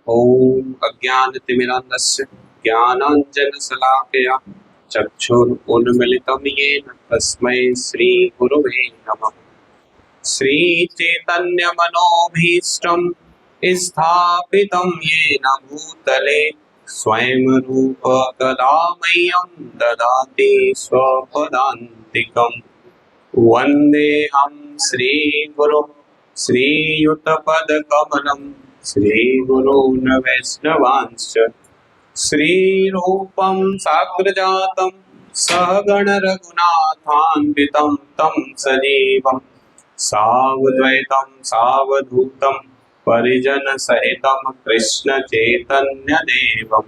ॐ अज्ञानतिमिरान्धस्य ज्ञानाञ्जनशलाकया चक्षुरुन्मिलितं येन तस्मै श्रीगुरुवे नमः। श्रीचैतन्यमनोभीष्टं स्थापितं येन भूतले स्वयं रूप कदा मह्यं ददाति स्वपदान्तिकम्। वन्देऽहं श्रीगुरुं श्रीयुतपदकमलं श्रीगुरून् वैष्णवांश्च श्रीरूपं साग्रजातं सहगण रघुनाथान्वितं तं सजीवं सावद्वैतं सावधूतं परिजनसहितं कृष्णचैतन्यदेवं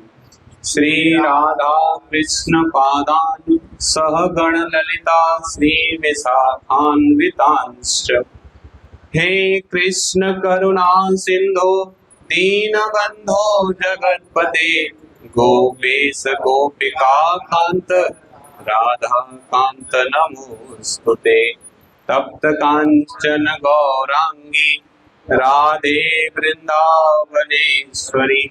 श्री राधा कृष्ण पादान् सहगण ललिता श्री विशाखान्वितांश्च। हे कृष्ण करुणा सिंधो दीनबंधो जगत्पते गोपेश गोपिका कांत राधा कांत नमोस्तुते। तप्त कांचन गौरांगी राधे वृंदावनेश्वरी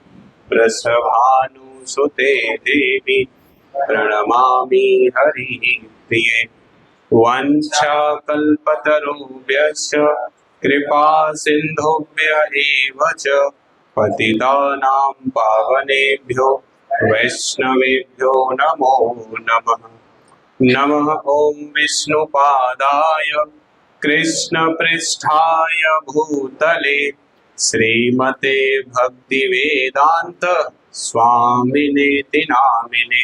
वृषभानुसुते देवी प्रणमामि हरिप्रिये। वंशाकल्पतरुभ्यश्च कृपा सिन्धुभ्य एव च पतितानां पावनेभ्यो वैष्णवेभ्यो नमो नमः। नमः ॐ विष्णुपादाय कृष्णपृष्ठाय भूतले श्रीमते भक्तिवेदान्त स्वामिनेति नामिने।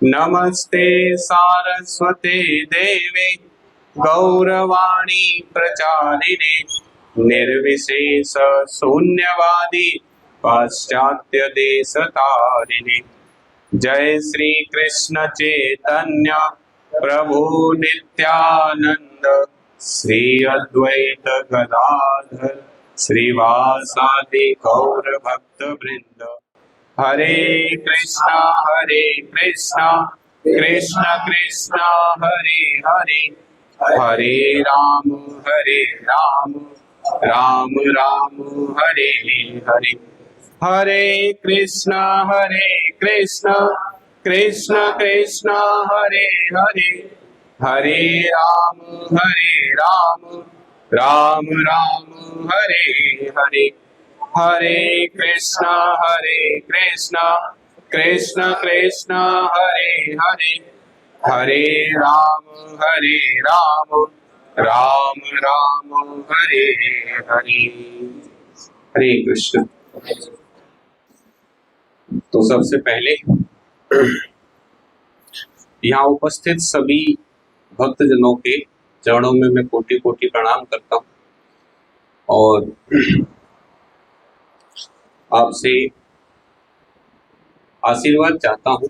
नमस्ते सारस्वते देवे गौरवाणी प्रचारिणे निर्विशेष शून्यवादी पाश्चात्य देश तारिणे। जय श्री कृष्ण चैतन्य प्रभु नित्यानंद श्री अद्वैत गदाधर श्रीवासादि गौर भक्त वृंद। हरे कृष्णा कृष्ण कृष्ण हरे हरे हरे राम राम राम हरे हरे। हरे कृष्णा कृष्ण कृष्ण कृष्ण हरे हरे हरे राम राम राम हरे हरे। हरे कृष्णा कृष्ण कृष्ण कृष्ण हरे हरे हरे राम राम राम हरे हरे। हरे कृष्ण। तो सबसे पहले यहाँ उपस्थित सभी भक्तजनों के चरणों में मैं कोटि कोटि प्रणाम करता हूँ और आपसे आशीर्वाद चाहता हूँ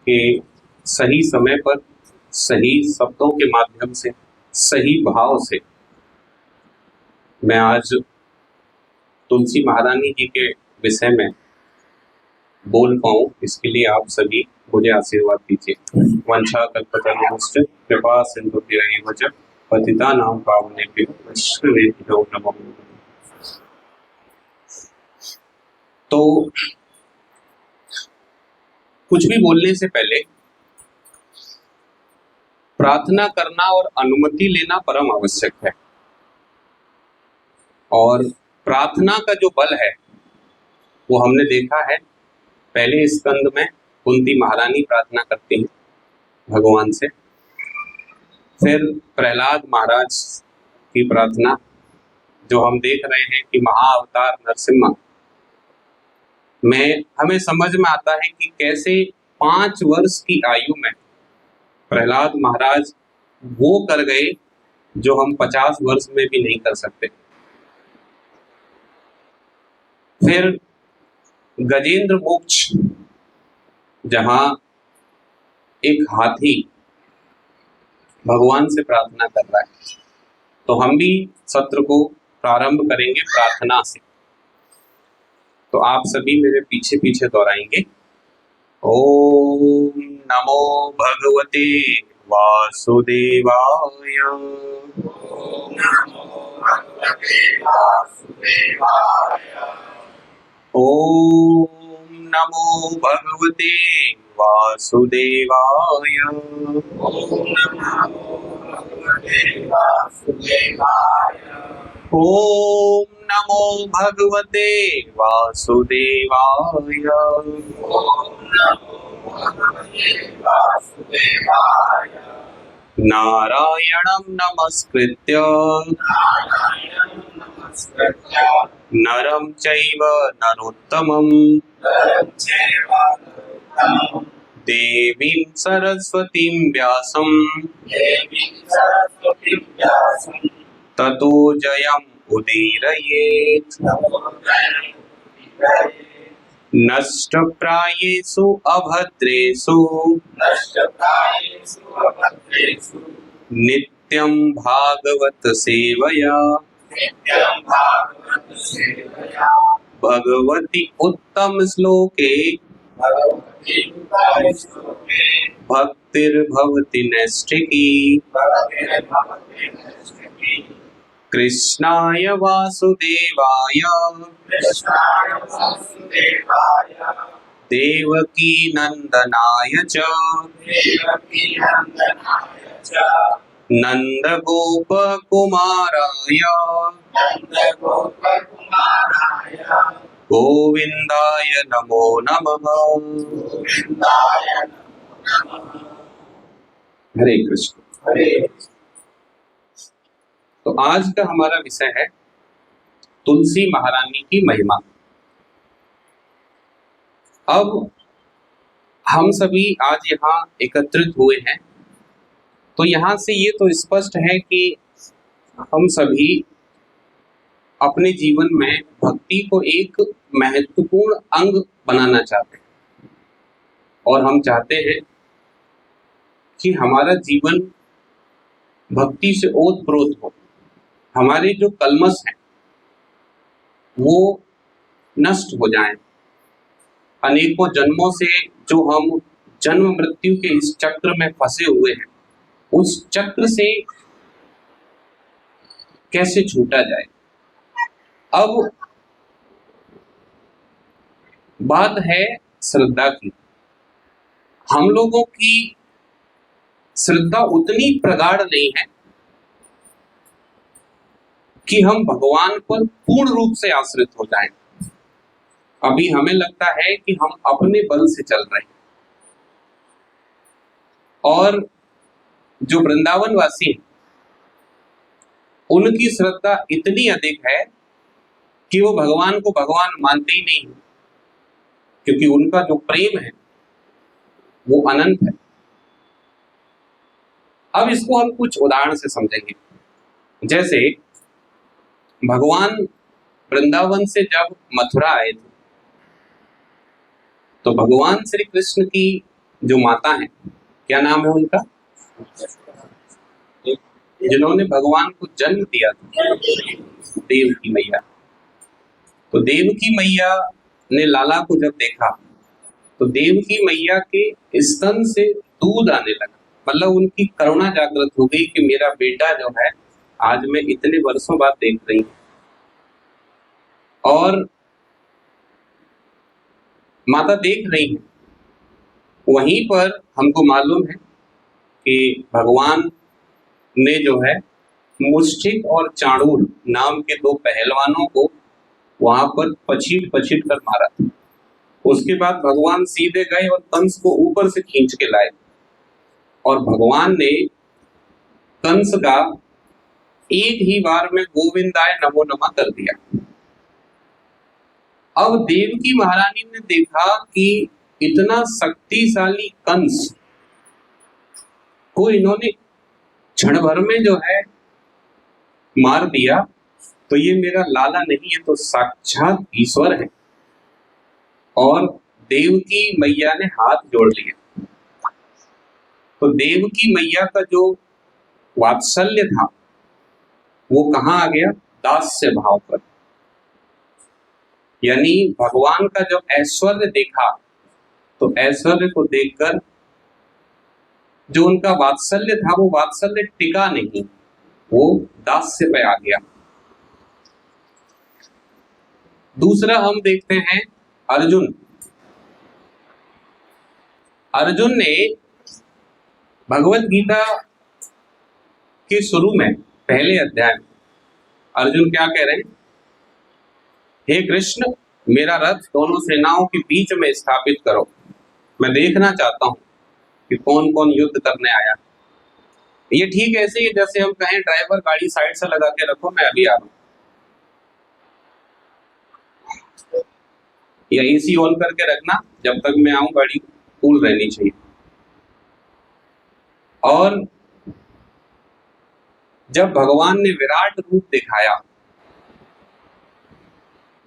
कि सही समय पर सही शब्दों के माध्यम से सही भाव से मैं आज तुलसी महारानी जी के विषय में बोल पाऊँ, इसके लिए आप सभी मुझे आशीर्वाद दीजिए। वंशा कल्पतरुश्च कृपा सिन्धुभ्यैव च पतितानां पावनेभ्यो वैष्णवेभ्यो नमो नमः। तो कुछ भी बोलने से पहले प्रार्थना करना और अनुमति लेना परम आवश्यक है। और प्रार्थना का जो बल है वो हमने देखा है, पहले स्कंद में कुंती महारानी प्रार्थना करती हैं भगवान से, फिर प्रहलाद महाराज की प्रार्थना जो हम देख रहे हैं कि महाअवतार नरसिम्हा में हमें समझ में आता है कि कैसे 5 वर्ष की आयु में प्रहलाद महाराज वो कर गए जो हम 50 वर्ष में भी नहीं कर सकते। फिर गजेंद्र मोक्ष, जहां एक हाथी भगवान से प्रार्थना कर रहा है, तो हम भी सत्र को प्रारंभ करेंगे प्रार्थना से। तो आप सभी मेरे पीछे पीछे दोहराएंगे। ओम नमो भगवते वासुदेवाय। ओम नमो भगवते वासुदेवाय। ओम नमो भगवते वासुदेवाय। ओम नमो भगवते वासुदेवाय। नारायणं नमस्कृत्य नरं चैव नरोत्तमं देवीं सरस्वतीं व्यासं ततो जयम् उदीरयेत्। नष्टप्रायेषु अभद्रेषु नित्यं भागवत सेवया भगवति उत्तम श्लोके भक्तिर्भवति नैष्ठिकी। कृष्णाय वासुदेवाय देवकी नंदनाय च नंदगोपकुमाराय गोविंदाय नमो नमः। हरे कृष्ण। तो आज का हमारा विषय है तुलसी महारानी की महिमा। अब हम सभी आज यहाँ एकत्रित हुए हैं, तो यहाँ से ये तो स्पष्ट है कि हम सभी अपने जीवन में भक्ति को एक महत्वपूर्ण अंग बनाना चाहते हैं और हम चाहते हैं कि हमारा जीवन भक्ति से ओतप्रोत हो। हमारे जो कल्मश हैं वो नष्ट हो जाएं। अनेकों जन्मों से जो हम जन्म मृत्यु के इस चक्र में फंसे हुए हैं, उस चक्र से कैसे छूटा जाए। अब बात है श्रद्धा की। हम लोगों की श्रद्धा उतनी प्रगाढ़ नहीं है कि हम भगवान पर पूर्ण रूप से आश्रित हो जाएं। अभी हमें लगता है कि हम अपने बल से चल रहे हैं, और जो वृंदावन वासी हैं उनकी श्रद्धा इतनी अधिक है कि वो भगवान को भगवान मानते ही नहीं, क्योंकि उनका जो प्रेम है वो अनंत है। अब इसको हम कुछ उदाहरण से समझेंगे। जैसे भगवान वृंदावन से जब मथुरा आए थे, तो भगवान श्री कृष्ण की जो माता है, क्या नाम है उनका, जिन्होंने भगवान को जन्म दिया था, देवकी मैया। तो देवकी मैया ने लाला को जब देखा तो देवकी मैया के स्तन से दूध आने लगा। मतलब उनकी करुणा जागृत हो गई कि मेरा बेटा जो है आज मैं इतने वर्षों बाद देख रही हूँ। और माता देख रही है। वहीं पर हमको मालूम है कि भगवान ने जो है मुष्टिक और चाणूर नाम के दो पहलवानों को वहां पर पछीट पछीट कर मारा था। उसके बाद भगवान सीधे गए और कंस को ऊपर से खींच के लाए, और भगवान ने कंस का एक ही बार में गोविंदाय नमो नमः कर दिया। अब देवकी महारानी ने देखा कि इतना शक्तिशाली कंस को इन्होंने क्षण भर में जो है मार दिया, तो ये मेरा लाला नहीं है, तो साक्षात ईश्वर है। और देवकी मैया ने हाथ जोड़ लिया। तो देवकी मैया का जो वात्सल्य था वो कहाँ आ गया, दास्य भाव पर। यानी भगवान का जब ऐश्वर्य देखा तो ऐश्वर्य को देखकर जो उनका वात्सल्य था वो वात्सल्य टिका नहीं, वो दास्य पे आ गया। दूसरा हम देखते हैं अर्जुन। अर्जुन ने भगवत गीता के शुरू में पहले अध्याय में अर्जुन क्या कह रहे हैं? हे कृष्ण, मेरा रथ दोनों सेनाओं के बीच में स्थापित करो, मैं देखना चाहता हूं कि कौन कौन युद्ध करने आया। ये ठीक ऐसे ही जैसे हम कहें ड्राइवर गाड़ी साइड से लगा के रखो, मैं अभी आ रहा हूं, या एसी ऑन करके रखना, जब तक मैं आऊं गाड़ी कूल रहनी चाहिए। और जब भगवान ने विराट रूप दिखाया,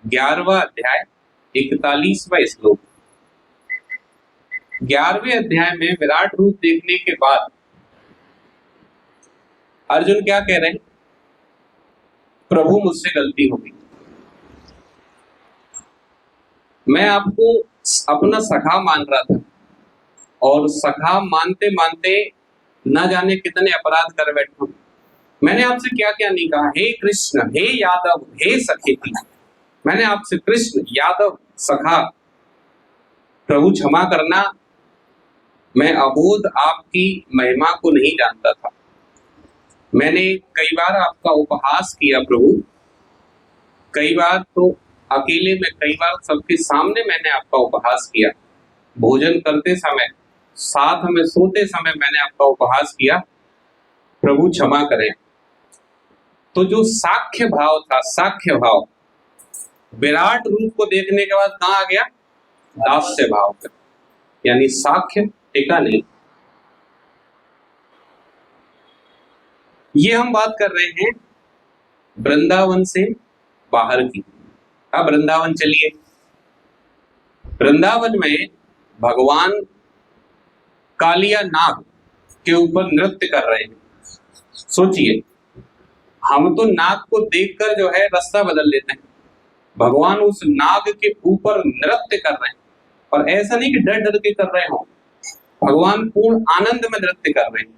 11वां अध्याय 41वां श्लोक, 11वें अध्याय में विराट रूप देखने के बाद अर्जुन क्या कह रहे हैं? प्रभु, मुझसे गलती हो गई, मैं आपको अपना सखा मान रहा था और सखा मानते मानते न जाने कितने अपराध कर बैठा हूं। मैंने आपसे क्या क्या नहीं कहा? हे कृष्ण, हे यादव, हे सखेती, मैंने आपसे कृष्ण, यादव, सखा, प्रभु क्षमा करना, मैं अबोध आपकी महिमा को नहीं जानता था, मैंने कई बार आपका उपहास किया प्रभु, कई बार तो अकेले में, कई बार सबके सामने मैंने आपका उपहास किया, भोजन करते समय, साथ में सोते समय मैंने आपका उपहास किया, प्रभु क्षमा करें। तो जो साख्य भाव था, साख्य भाव विराट रूप को देखने के बाद कहां आ गया? दास्य भाव पर, यानी साख्य टिका नहीं। ये हम बात कर रहे हैं वृंदावन से बाहर की। अब वृंदावन चलिए, वृंदावन में भगवान कालिया नाग के ऊपर नृत्य कर रहे हैं। सोचिए, हम तो नाग को देखकर जो है रास्ता बदल लेते हैं, भगवान उस नाग के ऊपर नृत्य कर रहे हैं, और ऐसा नहीं कि डर डर के कर रहे हो, भगवान पूर्ण आनंद में नृत्य कर रहे हैं।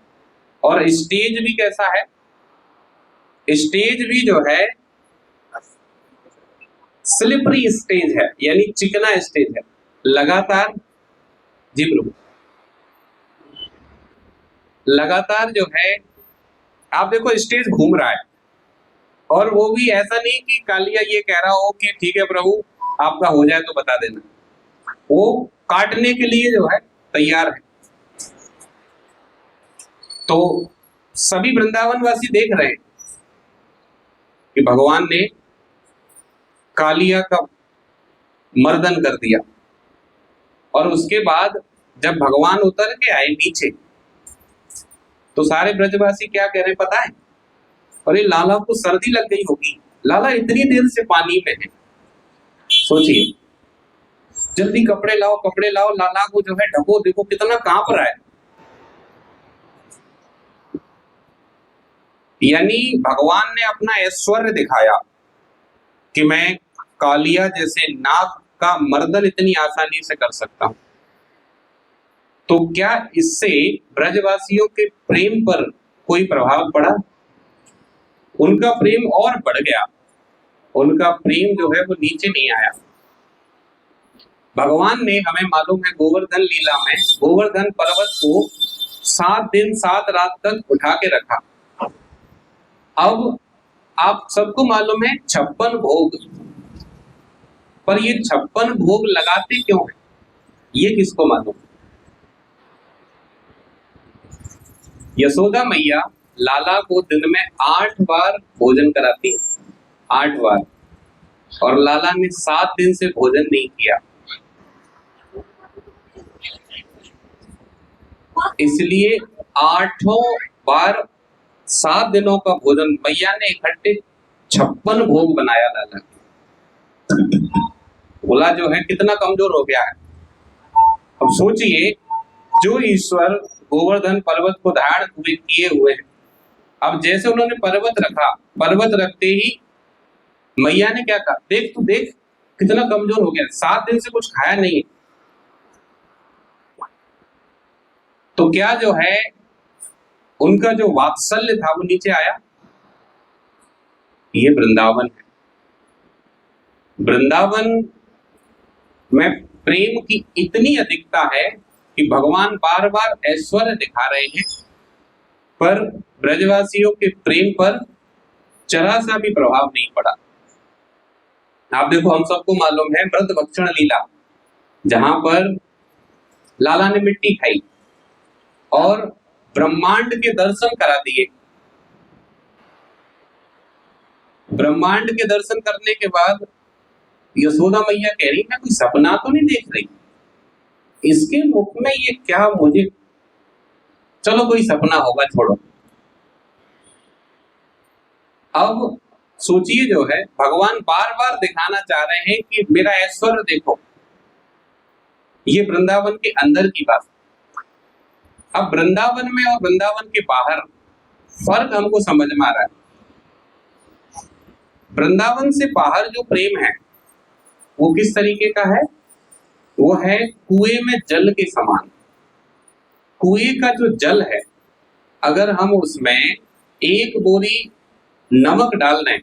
और स्टेज भी कैसा है? स्टेज भी जो है स्लिपरी स्टेज है, यानी चिकना स्टेज है, लगातार, जी प्रभु, लगातार जो है आप देखो स्टेज घूम रहा है, और वो भी ऐसा नहीं कि कालिया ये कह रहा हो कि ठीक है प्रभु आपका हो जाए तो बता देना, वो काटने के लिए जो है तैयार है। तो सभी वृंदावन वासी देख रहे हैं कि भगवान ने कालिया का मर्दन कर दिया, और उसके बाद जब भगवान उतर के आए नीचे, तो सारे ब्रजवासी क्या कह रहे हैं पता है? अरे लाला को सर्दी लग गई होगी, लाला इतनी देर से पानी में है। सोचिए, जल्दी कपड़े लाओ, कपड़े लाओ, लाला को जो है ढको, देखो कितना कांप रहा है। यानी भगवान ने अपना ऐश्वर्य दिखाया कि मैं कालिया जैसे नाग का मर्दन इतनी आसानी से कर सकता हूं। तो क्या इससे ब्रजवासियों के प्रेम पर कोई प्रभाव पड़ा? उनका प्रेम और बढ़ गया, उनका प्रेम जो है वो नीचे नहीं आया। भगवान ने, हमें मालूम है गोवर्धन लीला में, गोवर्धन पर्वत को 7 दिन 7 रात तक उठा के रखा। अब आप सबको मालूम है 56 भोग, पर ये 56 भोग लगाते क्यों है, ये किसको मालूम? यशोदा मैया लाला को दिन में 8 बार भोजन कराती है, 8 बार, और लाला ने 7 दिन से भोजन नहीं किया, इसलिए 8 बार 7 दिनों का भोजन मैया ने इकट्ठे 56 भोग बनाया लाला। बोला जो है कितना कमजोर हो गया है। अब सोचिए, जो ईश्वर गोवर्धन पर्वत को धारण किए हुए हैं, अब जैसे उन्होंने पर्वत रखा, पर्वत रखते ही मैया ने क्या कहा, देख तू देख कितना कमजोर हो गया, 7 दिन से कुछ खाया नहीं। तो क्या जो है उनका जो वात्सल्य था वो नीचे आया? ये वृंदावन है। वृंदावन में प्रेम की इतनी अधिकता है कि भगवान बार बार ऐश्वर्य दिखा रहे हैं, पर ब्रजवासियों के प्रेम पर जरा सा भी प्रभाव नहीं पड़ा। आप देखो, हम सबको मालूम है मृत भक्षण लीला, जहां पर लाला ने मिट्टी खाई और ब्रह्मांड के दर्शन करा दिए। ब्रह्मांड के दर्शन करने के बाद यशोदा मैया कह रही, मैं कोई सपना तो नहीं देख रही, इसके मुख में ये क्या, मुझे चलो कोई सपना होगा, छोड़ो। अब सोचिए, जो है भगवान बार बार दिखाना चाह रहे हैं कि मेरा ऐश्वर्य देखो। ये वृंदावन के अंदर की बात। अब वृंदावन में और वृंदावन के बाहर फर्क हमको समझ में आ रहा है। वृंदावन से बाहर जो प्रेम है वो किस तरीके का है? वो है कुएं में जल के समान। कुएं का जो जल है, अगर हम उसमें एक बोरी नमक डाल दें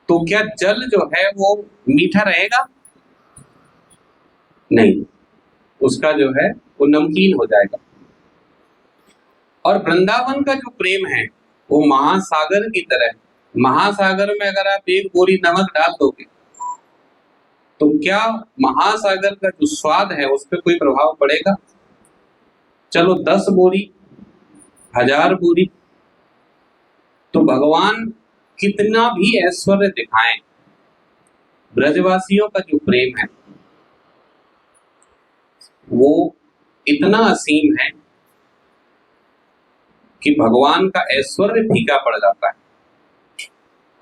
तो क्या जल जो है वो मीठा रहेगा? नहीं, उसका जो है वो नमकीन हो जाएगा। और वृंदावन का जो प्रेम है वो महासागर की तरह है। महासागर में अगर आप एक बोरी नमक डाल दोगे तो क्या महासागर का जो स्वाद है उस पर कोई प्रभाव पड़ेगा? चलो 10 बोरी, 1000 बोरी, तो भगवान कितना भी ऐश्वर्य दिखाएं, ब्रजवासियों का जो प्रेम है वो इतना असीम है कि भगवान का ऐश्वर्य फीका पड़ जाता है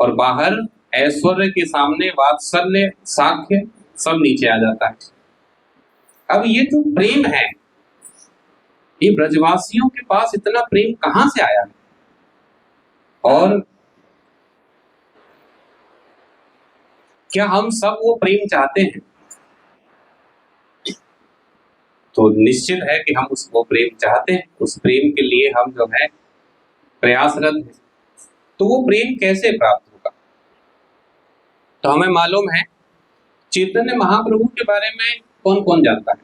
और बाहर ऐश्वर्य के सामने वात्सल्य, साख्य सब नीचे आ जाता है। अब ये जो प्रेम है, ये ब्रजवासियों के पास इतना प्रेम कहां से आया है? और क्या हम सब वो प्रेम चाहते हैं? तो निश्चित है कि हम उसको प्रेम चाहते हैं, उस प्रेम के लिए हम जो है प्रयासरत हैं। तो वो प्रेम कैसे प्राप्त होगा? तो हमें मालूम है, चैतन्य महाप्रभु के बारे में कौन कौन जानता है?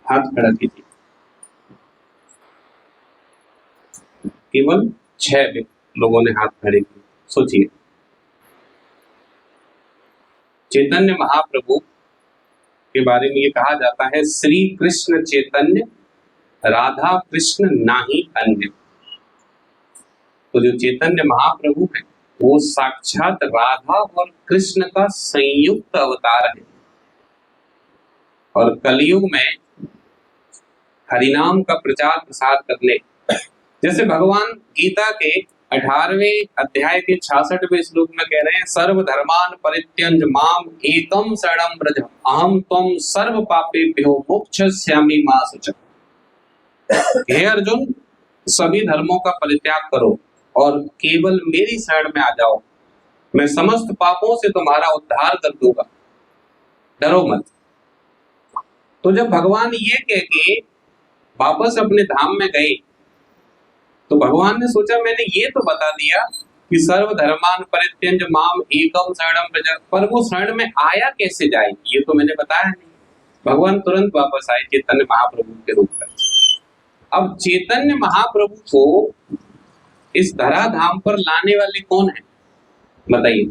हाथ खड़ा कीजिए। केवल 6 लोगों ने हाथ खड़े किए। सोचिए, चैतन्य महाप्रभु के बारे में ये कहा जाता है, श्री कृष्ण चैतन्य राधा कृष्ण नाही अन्य। तो जो चैतन्य महाप्रभु है वो साक्षात राधा और कृष्ण का संयुक्त अवतार है। और कलयुग में हरिनाम का प्रचार प्रसार करने, जैसे भगवान गीता के 18वें अध्याय के 66वें श्लोक में कह रहे हैं, सर्वधर्मान परित्यज्य माम एकम शरणं व्रज अहम त्वं सर्व पापेभ्यो मोक्षयिष्यामि मा शुचः। हे अर्जुन, सभी धर्मों का परित्याग करो और केवल मेरी शरण में आ जाओ, मैं समस्त पापों से तुम्हारा उद्धार कर दूंगा, डरो मत। तो जब भगवान ये कह के वापस अपने धाम में गए तो भगवान ने सोचा, मैंने ये तो बता दिया कि सर्वधर्मान परित्यज्य माम एकम शरणं व्रज, पर वो शरण में आया कैसे जाए ये तो मैंने बताया नहीं। भगवान तुरंत वापस आए चैतन्य महाप्रभु के रूप में। अब चैतन्य महाप्रभु को इस धराधाम पर लाने वाले कौन है बताइए?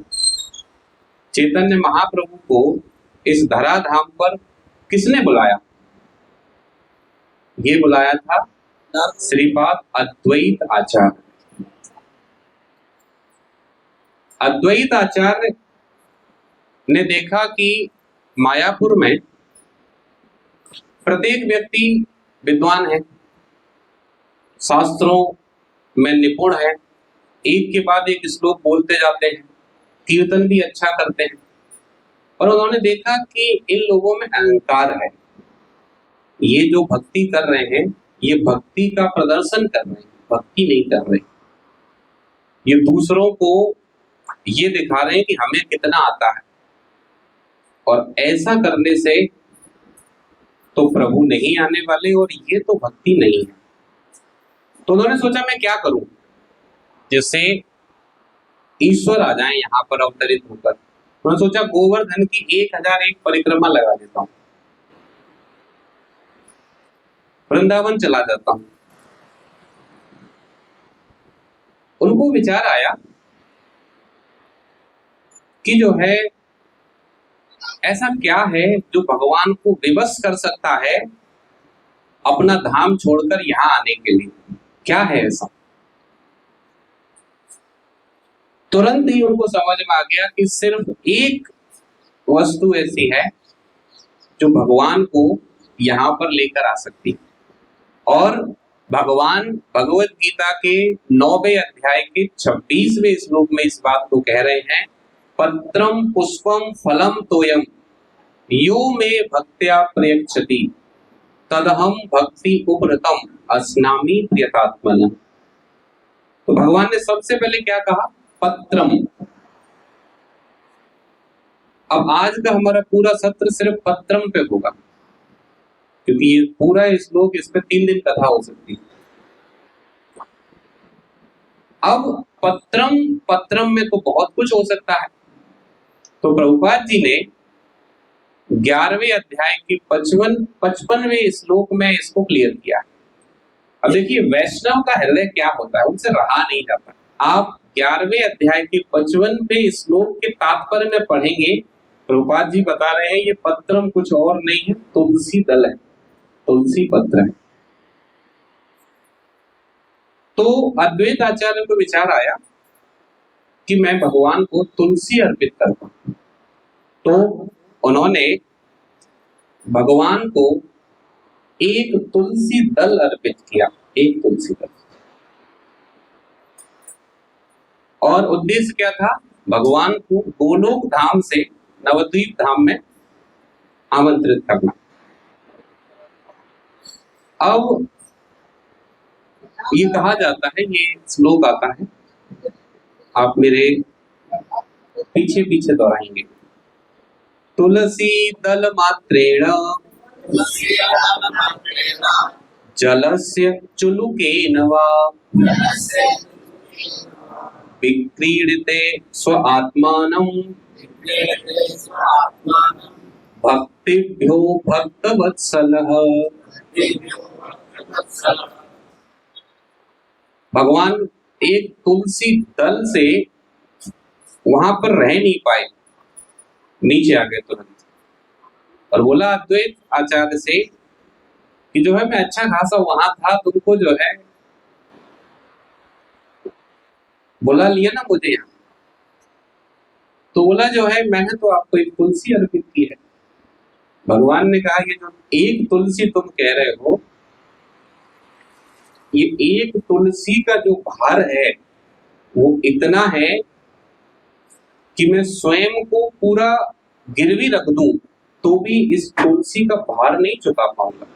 चैतन्य महाप्रभु को इस धराधाम पर किसने बुलाया? ये बुलाया था श्रीपाद अद्वैत आचार्य। अद्वैत आचार्य ने देखा कि मायापुर में प्रत्येक व्यक्ति विद्वान है, शास्त्रों में निपुण है, एक के बाद एक श्लोक बोलते जाते हैं, कीर्तन भी अच्छा करते हैं। और उन्होंने देखा कि इन लोगों में अहंकार है। ये जो भक्ति कर रहे हैं ये भक्ति का प्रदर्शन कर रहे हैं, भक्ति नहीं कर रहे। ये दूसरों को ये दिखा रहे हैं कि हमें कितना आता है, और ऐसा करने से तो प्रभु नहीं आने वाले और ये तो भक्ति नहीं है। तो उन्होंने सोचा मैं क्या करूं जिससे ईश्वर आ जाए यहाँ पर अवतरित होकर। मैं सोचा गोवर्धन की 1001 परिक्रमा लगा देता हूँ, वृंदावन चला जाता हूँ। उनको विचार आया कि जो है ऐसा क्या है जो भगवान को विवश कर सकता है अपना धाम छोड़कर यहाँ आने के लिए, क्या है ऐसा। तुरंत ही उनको समझ में आ गया कि सिर्फ एक वस्तु ऐसी है जो भगवान को यहाँ पर लेकर आ सकती है, और भगवान भगवत गीता के 9वें अध्याय के 26वें श्लोक में इस बात को कह रहे हैं, पत्रम पुष्पम फलम तोयम यो मे भक्त्या प्रयच्छति तदहम भक्ति उपरतम अस्नामि प्रियतात्मन। तो भगवान ने सबसे पहले क्या कहा, पत्रम। अब आज का हमारा पूरा सत्र सिर्फ पत्रम पे होगा, क्योंकि ये पूरा श्लोक, इस पे 3 दिन कथा हो सकती है। अब पत्रम में तो बहुत कुछ हो सकता है। तो प्रभुपाद जी ने 11वें अध्याय के 55वें श्लोक में इसको क्लियर किया। अब देखिए वैष्णव का हृदय क्या होता है, उनसे रहा नहीं जाता। आप 11वें अध्याय के 55वें श्लोक के तात्पर्य में पढ़ेंगे, प्रभुपाद जी बता रहे हैं ये पत्रम कुछ और नहीं है, तुलसी दल है, तुलसी पत्र है। तो अद्वैत आचार्य को विचार आया कि मैं भगवान को तुलसी अर्पित करता हूं। तो उन्होंने भगवान को एक तुलसी दल अर्पित किया, एक तुलसी दल। और उद्देश्य क्या था, भगवान को गोलोक धाम से नवद्वीप धाम में आमंत्रित करना। अब ये कहा जाता है, ये श्लोक आता है, आप मेरे पीछे पीछे दोहराएंगे। तुलसी दल मात्रेण जलस्य चुलुकेन वा विक्रीडते स्व आत्मानं भक्तिभ्यो भक्तवत्सलः। भगवान एक तुलसी दल से वहां पर रह नहीं पाए, नीचे आ गए तुरंत, और बोला अद्वैत आचार्य से कि जो है मैं अच्छा खासा वहां था, तुमको जो है बुला लिया ना मुझे यहाँ। तो बोला जो है मैंने तो आपको एक तुलसी अर्पित की है। भगवान ने कहा ये जो एक तुलसी तुम कह रहे हो, ये एक तुलसी का जो भार है वो इतना है कि मैं स्वयं को पूरा गिरवी रख दूं तो भी इस तुलसी का भार नहीं चुका पाऊंगा।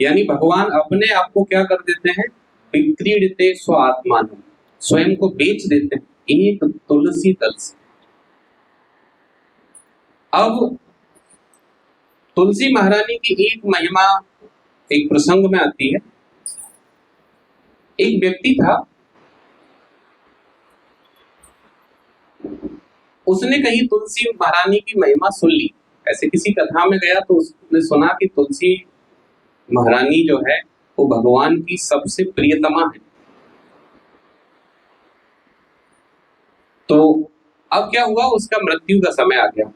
यानी भगवान अपने आप को क्या कर देते हैं, विक्रीडते स्व आत्मान, स्वयं को बेच देते हैं एक तुलसी दल से। अब तुलसी महारानी की एक महिमा एक प्रसंग में आती है। एक व्यक्ति था, उसने कहीं तुलसी महारानी की महिमा सुन ली, ऐसे किसी कथा में गया तो उसने सुना कि तुलसी महारानी जो है वो भगवान की सबसे प्रियतमा है। तो अब क्या हुआ, उसका मृत्यु का समय आ गया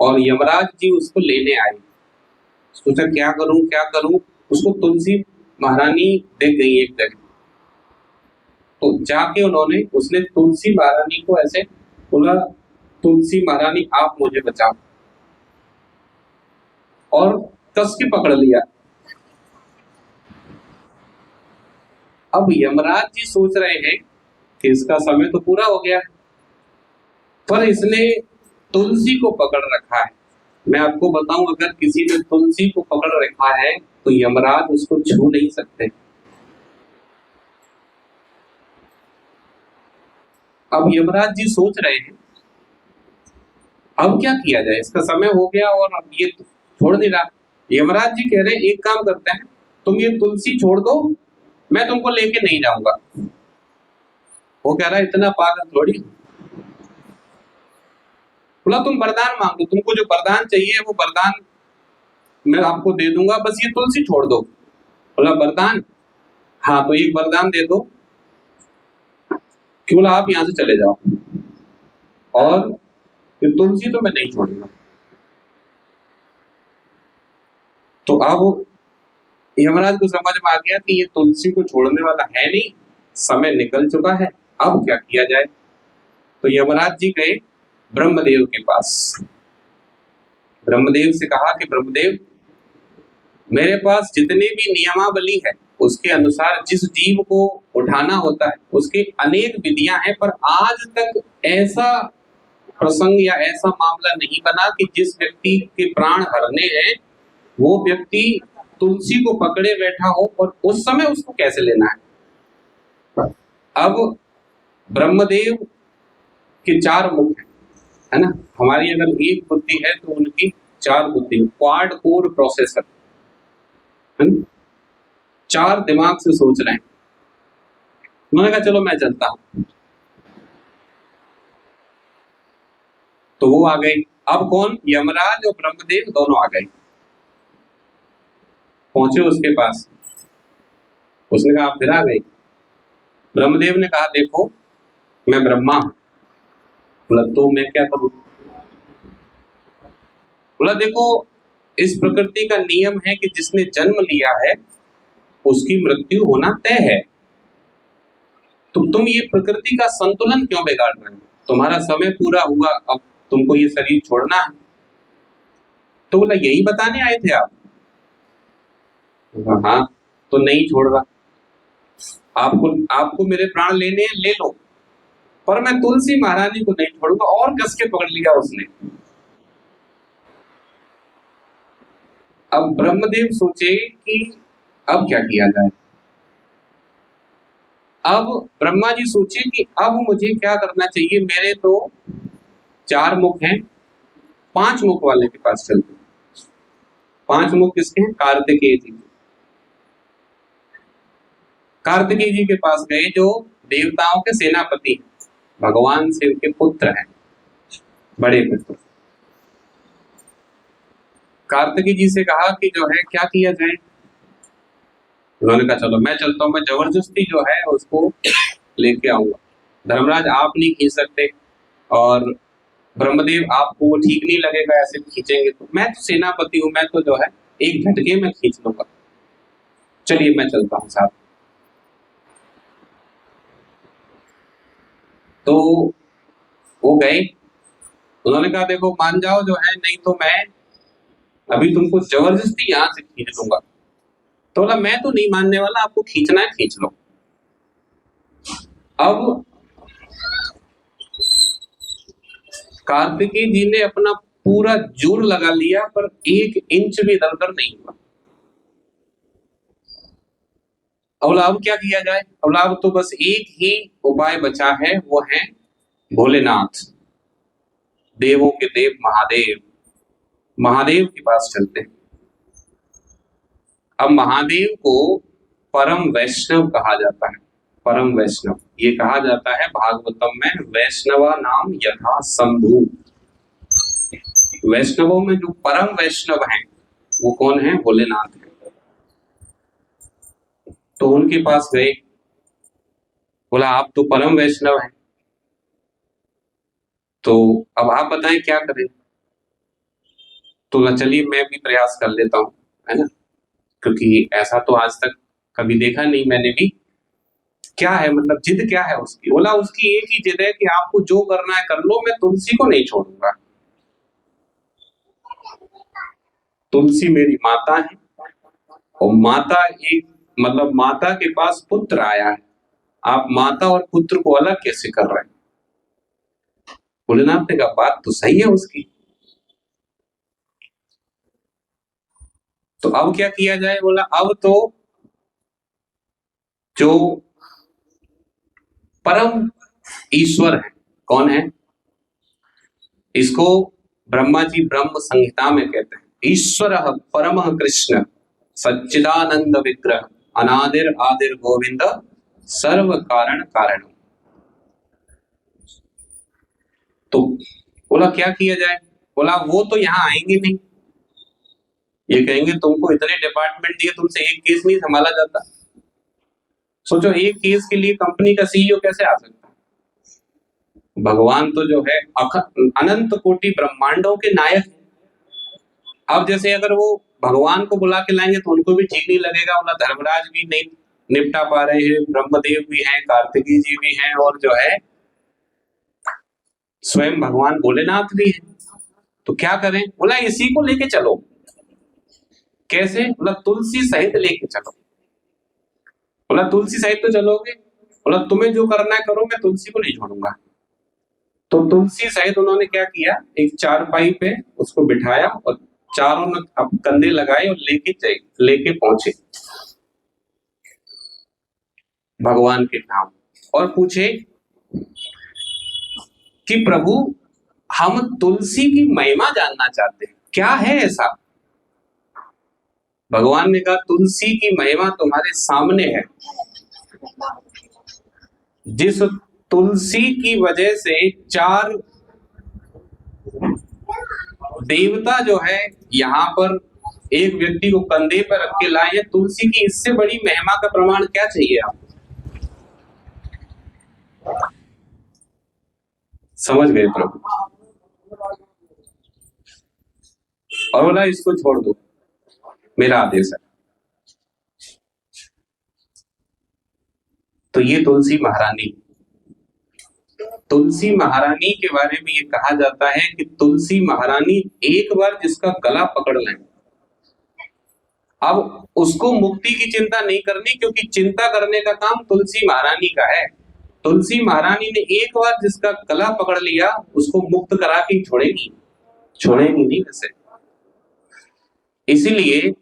और यमराज जी उसको लेने आए। सोचा क्या करूं। उसको तुलसी महारानी दिख गई एक जगह, तो जाके उसने तुलसी महारानी को ऐसे बोला, तुलसी महारानी आप मुझे बचाओ, और कस के पकड़ लिया। अब यमराज जी सोच रहे हैं कि इसका समय तो पूरा हो गया, पर इसने तुलसी को पकड़ रखा है। मैं आपको बताऊं, अगर किसी ने तुलसी को पकड़ रखा है तो यमराज उसको छू नहीं सकते। अब यमराज जी सोच रहे हैं अब क्या किया जाए, इसका समय हो गया और अब ये छोड़ नहीं रहा। यमराज जी कह रहे हैं एक काम करते हैं, तुम ये तुलसी छोड़ दो, मैं तुमको लेके नहीं जाऊंगा। वो कह रहा है इतना पागल थोड़ी। बोला तुम वरदान मांगो, तुमको जो वरदान चाहिए वो वरदान मैं आपको दे दूंगा, बस ये तुलसी छोड़ दो। बोला वरदान? हाँ तो एक वरदान दे दो कि बोला आप यहां से चले जाओ, और ये तुलसी तो मैं नहीं छोड़ूंगा। तो अब यमराज को समझ में आ गया कि ये तुलसी को छोड़ने वाला है नहीं, समय निकल चुका है, अब क्या किया जाए। तो यमराज जी गए ब्रह्मदेव के पास। ब्रह्मदेव से कहा कि ब्रह्मदेव, मेरे पास जितने भी नियमावली है उसके अनुसार जिस जीव को उठाना होता है उसके अनेक विधियां हैं, पर आज तक ऐसा प्रसंग या ऐसा मामला नहीं बना कि जिस व्यक्ति के प्राण हरने हैं वो व्यक्ति तुलसी को पकड़े बैठा हो और उस समय उसको कैसे लेना है। अब ब्रह्मदेव के 4 मुख है ना, हमारी अगर एक बुद्धि है तो उनकी 4 बुद्धि, क्वाड कोर प्रोसेसर है ना, 4 दिमाग से सोच रहे हैं। उन्होंने कहा चलो मैं चलता हूं। तो वो आ गए। अब कौन? यमराज और ब्रह्मदेव दोनों आ गए, पहुंचे उसके पास। उसने कहा आप फिर आ गए? ब्रह्मदेव ने कहा देखो मैं ब्रह्मा हूं। बोला तो मैं क्या करूं? बोला देखो इस प्रकृति का नियम है कि जिसने जन्म लिया है उसकी मृत्यु होना तय है, तो तुम ये प्रकृति का संतुलन क्यों बिगाड़ रहे हो? तुम्हारा समय पूरा हुआ, अब तुमको ये शरीर छोड़ना है। तो बोला यही बताने आए थे आप? हाँ तो नहीं छोड़ रहा, आपको मेरे प्राण लेने हैं ले लो, पर मैं तुलसी महारानी को नहीं छोड़ूंगा। और कस के पकड़ लिया उसने। अब ब्रह्मदेव सोचे कि अब क्या किया जाए। अब ब्रह्मा जी सोचे कि अब मुझे क्या करना चाहिए। मेरे तो 4 मुख हैं, 5 मुख वाले के पास चलते। 5 मुख किसके हैं? कार्तिकेय जी। कार्तिकेय जी के पास गए जो देवताओं के सेनापति हैं, भगवान शिव के पुत्र हैं, बड़े पुत्र। कार्तिकेय जी से कहा कि जो है क्या किया जाए। उन्होंने कहा चलो मैं चलता हूं, मैं जबरदस्ती जो है उसको लेके आऊंगा। धर्मराज आप नहीं खींच सकते, और ब्रह्मदेव आपको वो ठीक नहीं लगेगा ऐसे खींचेंगे, तो मैं तो सेनापति हूं, मैं तो जो है एक झटके में खींच लूंगा। चलिए मैं चलता हूं साहब। तो वो गए। उन्होंने कहा देखो मान जाओ जो है, नहीं तो मैं अभी तुमको जबरदस्ती यहां से खींच लूंगा। तो बोला मैं तो नहीं मानने वाला, आपको खींचना है खींच लो। अब कार्तिकेय जी ने अपना पूरा जोर लगा लिया, पर 1 इंच भी इधर उधर नहीं हुआ। अब क्या किया जाए? अब तो बस एक ही उपाय बचा है, वो है भोलेनाथ, देवों के देव महादेव। महादेव के पास चलते हैं। अब महादेव को परम वैष्णव कहा जाता है। परम वैष्णव ये कहा जाता है भागवतम में, वैष्णवा नाम यथा शंभु। वैष्णवों में जो परम वैष्णव हैं वो कौन है? भोलेनाथ है। तो उनके पास गए। बोला आप तो परम वैष्णव हैं, तो अब आप बताएं क्या करें। तो चलिए मैं भी प्रयास कर लेता हूं, है ना, क्योंकि ऐसा तो आज तक कभी देखा नहीं मैंने भी। क्या है मतलब जिद क्या है उसकी? बोला उसकी एक ही जिद है कि आपको जो करना है कर लो, मैं तुलसी को नहीं छोड़ूंगा। तुलसी मेरी माता है, और माता एक मतलब माता के पास पुत्र आया है, आप माता और पुत्र को अलग कैसे कर रहे हैं? भोलेनाथ ने कहा बात तो सही है उसकी। तो अब क्या किया जाए? बोला अब तो जो परम ईश्वर है, कौन है? इसको ब्रह्मा जी ब्रह्म संहिता में कहते हैं, ईश्वर परम कृष्ण सच्चिदानंद विग्रह अनादिर आदिर गोविंद सर्व कारण कारण। तो बोला क्या किया जाए? बोला वो तो यहाँ आएंगे नहीं, ये कहेंगे तुमको इतने डिपार्टमेंट दिए, तुमसे एक केस नहीं संभाला जाता। सोचो एक केस के लिए कंपनी का सीईओ कैसे आ सकता? भगवान तो जो है अनंत कोटि ब्रह्मांडों के नायक है। अब जैसे अगर वो भगवान को बुला के लाएंगे तो उनको भी ठीक नहीं लगेगा, बोला धर्मराज भी नहीं निपटा पा रहे हैं, ब्रह्मदेव भी हैं, कार्तिकी जी भी हैं, और जो है स्वयं भगवान भोलेनाथ भी हैं, तो क्या करें? बोला इसी को लेके चलो। कैसे? बोला तुलसी सहित लेके चलो। बोला तुलसी सहित तो चलोगे? बोला तुम्हें जो करना है करो, मैं तुलसी को नहीं छोड़ूंगा। तो तुलसी सहित उन्होंने क्या किया, एक चारपाई पे उसको बिठाया और चारों ने कंधे लगाए और लेके पहुंचे भगवान के धाम, और पूछे कि प्रभु हम तुलसी की महिमा जानना चाहते हैं, क्या है ऐसा? भगवान ने कहा तुलसी की महिमा तुम्हारे सामने है। जिस तुलसी की वजह से 4 देवता जो है यहाँ पर एक व्यक्ति को कंधे पर रख के लाए हैं, तुलसी की इससे बड़ी महिमा का प्रमाण क्या चाहिए आप? समझ गए प्रभु? और बोला इसको छोड़ दो, मेरा आदेश है। तो ये तुलसी महारानी के बारे में ये कहा जाता है कि तुलसी महारानी एक बार जिसका गला पकड़ लें, अब उसको मुक्ति की चिंता नहीं करनी, क्योंकि चिंता करने का काम तुलसी महारानी का है। तुलसी महारानी ने एक बार जिसका गला पकड़ लिया उसको मुक्त करा के छोड़ेगी नहीं वैसे। इसीलिए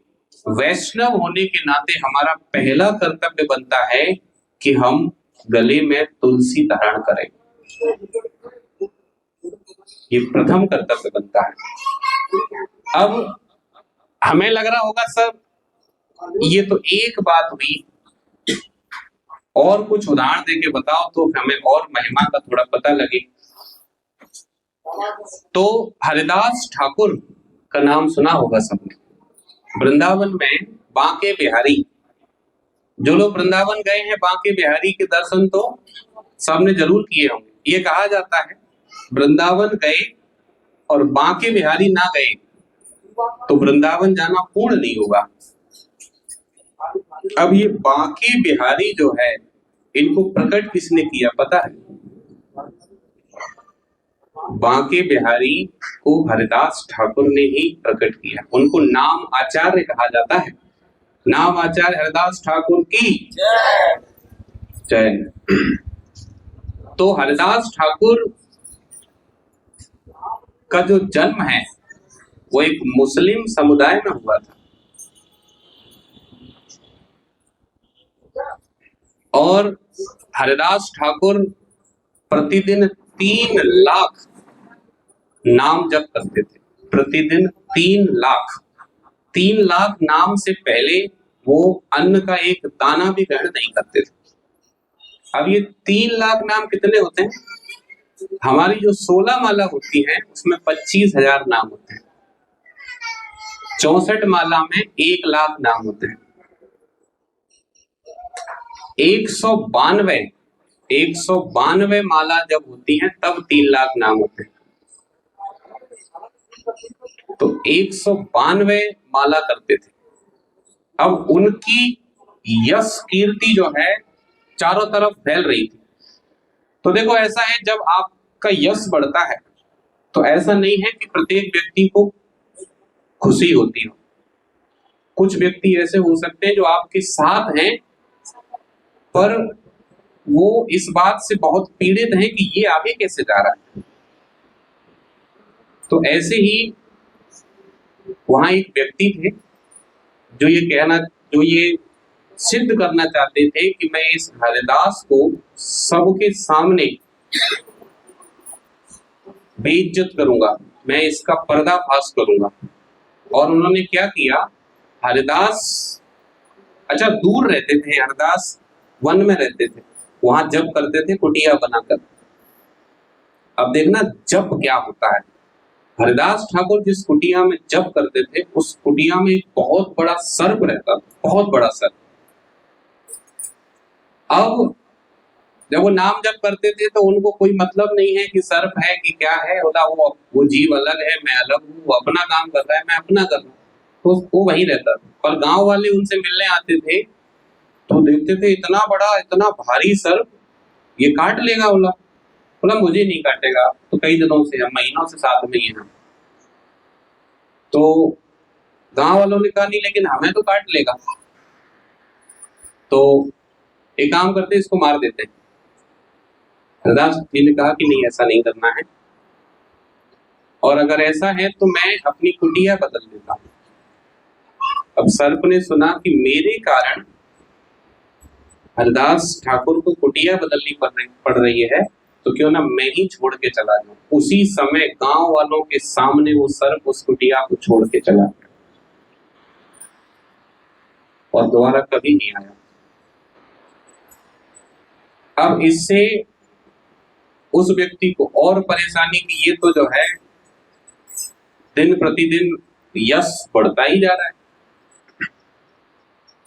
वैष्णव होने के नाते हमारा पहला कर्तव्य बनता है कि हम गले में तुलसी धारण करें, ये प्रथम कर्तव्य बनता है। अब हमें लग रहा होगा सर ये तो एक बात हुई, और कुछ उदाहरण देके बताओ तो हमें और महिमा का थोड़ा पता लगे। तो हरिदास ठाकुर का नाम सुना होगा सबने। वृंदावन में बांके बिहारी, जो लोग वृंदावन गए हैं बांके बिहारी के दर्शन तो सबने जरूर किए होंगे। ये कहा जाता है वृंदावन गए और बांके बिहारी ना गए तो वृंदावन जाना पूर्ण नहीं होगा। अब ये बांके बिहारी जो है इनको प्रकट किसने किया पता है? बांके बिहारी को हरिदास ठाकुर ने ही प्रकट किया। उनको नाम आचार्य कहा जाता है। नाम आचार्य हरिदास ठाकुर की जय। तो हरिदास ठाकुर का जो जन्म है वो एक मुस्लिम समुदाय में हुआ था, और हरिदास ठाकुर प्रतिदिन 3 लाख नाम जप करते थे। प्रतिदिन 3 लाख नाम से पहले वो अन्न का एक दाना भी ग्रहण नहीं करते थे। अब ये 3 लाख नाम कितने होते हैं? हमारी जो 16 माला होती है उसमें 25,000 नाम होते हैं। 64 माला में 1 लाख नाम होते हैं। 192 माला जब होती है तब 3 लाख नाम होते हैं। तो 192 माला करते थे। अब उनकी यश कीर्ति जो है चारों तरफ फैल रही थी। तो देखो ऐसा है जब आपका यश बढ़ता है तो ऐसा नहीं है कि प्रत्येक व्यक्ति को खुशी होती हो। कुछ व्यक्ति ऐसे हो सकते हैं जो आपके साथ हैं पर वो इस बात से बहुत पीड़ित हैं कि ये आगे कैसे जा रहा है। तो ऐसे ही वहां एक व्यक्ति थे जो ये सिद्ध करना चाहते थे कि मैं इस हरिदास को सबके सामने बेइज्जत करूंगा, मैं इसका पर्दाफाश करूंगा। और उन्होंने क्या किया, हरिदास अच्छा दूर रहते थे, हरिदास वन में रहते थे, वहां जप करते थे कुटिया बनाकर। अब देखना जप क्या होता है। हरिदास ठाकुर जिस कुटिया में जप करते थे उस कुटिया में एक बहुत बड़ा सर्प रहता था, बहुत बड़ा सर्प। अब जब वो नाम जप करते थे तो उनको कोई मतलब नहीं है कि सर्प है कि क्या है, बोला वो जीव अलग है, मैं अलग हूँ, वो अपना काम कर रहा है, मैं अपना कर रहा हूँ, तो वो वही रहता था। और गांव वाले उनसे मिलने आते थे तो देखते थे इतना बड़ा इतना भारी सर्प, ये काट लेगा। बोला बोला मुझे नहीं काटेगा, तो कई दिनों से हम महीनों से साथ में ही हैं। तो गांव वालों ने कहा नहीं लेकिन हमें तो काट लेगा, तो एक काम करते इसको मार देते हैं। हरदास जी ने कहा कि नहीं ऐसा नहीं करना है, और अगर ऐसा है तो मैं अपनी कुटिया बदल देता हूं। अब सर्प ने सुना कि मेरे कारण हरदास ठाकुर को कुटिया बदलनी पड़ रही है, तो क्यों ना मैं ही छोड़ के चला जाऊं। उसी समय गांव वालों के सामने वो सर्प उस कुटिया को छोड़ के चला गया और दोबारा कभी नहीं आया। अब इससे उस व्यक्ति को और परेशानी की, ये तो जो है दिन प्रतिदिन यश बढ़ता ही जा रहा है।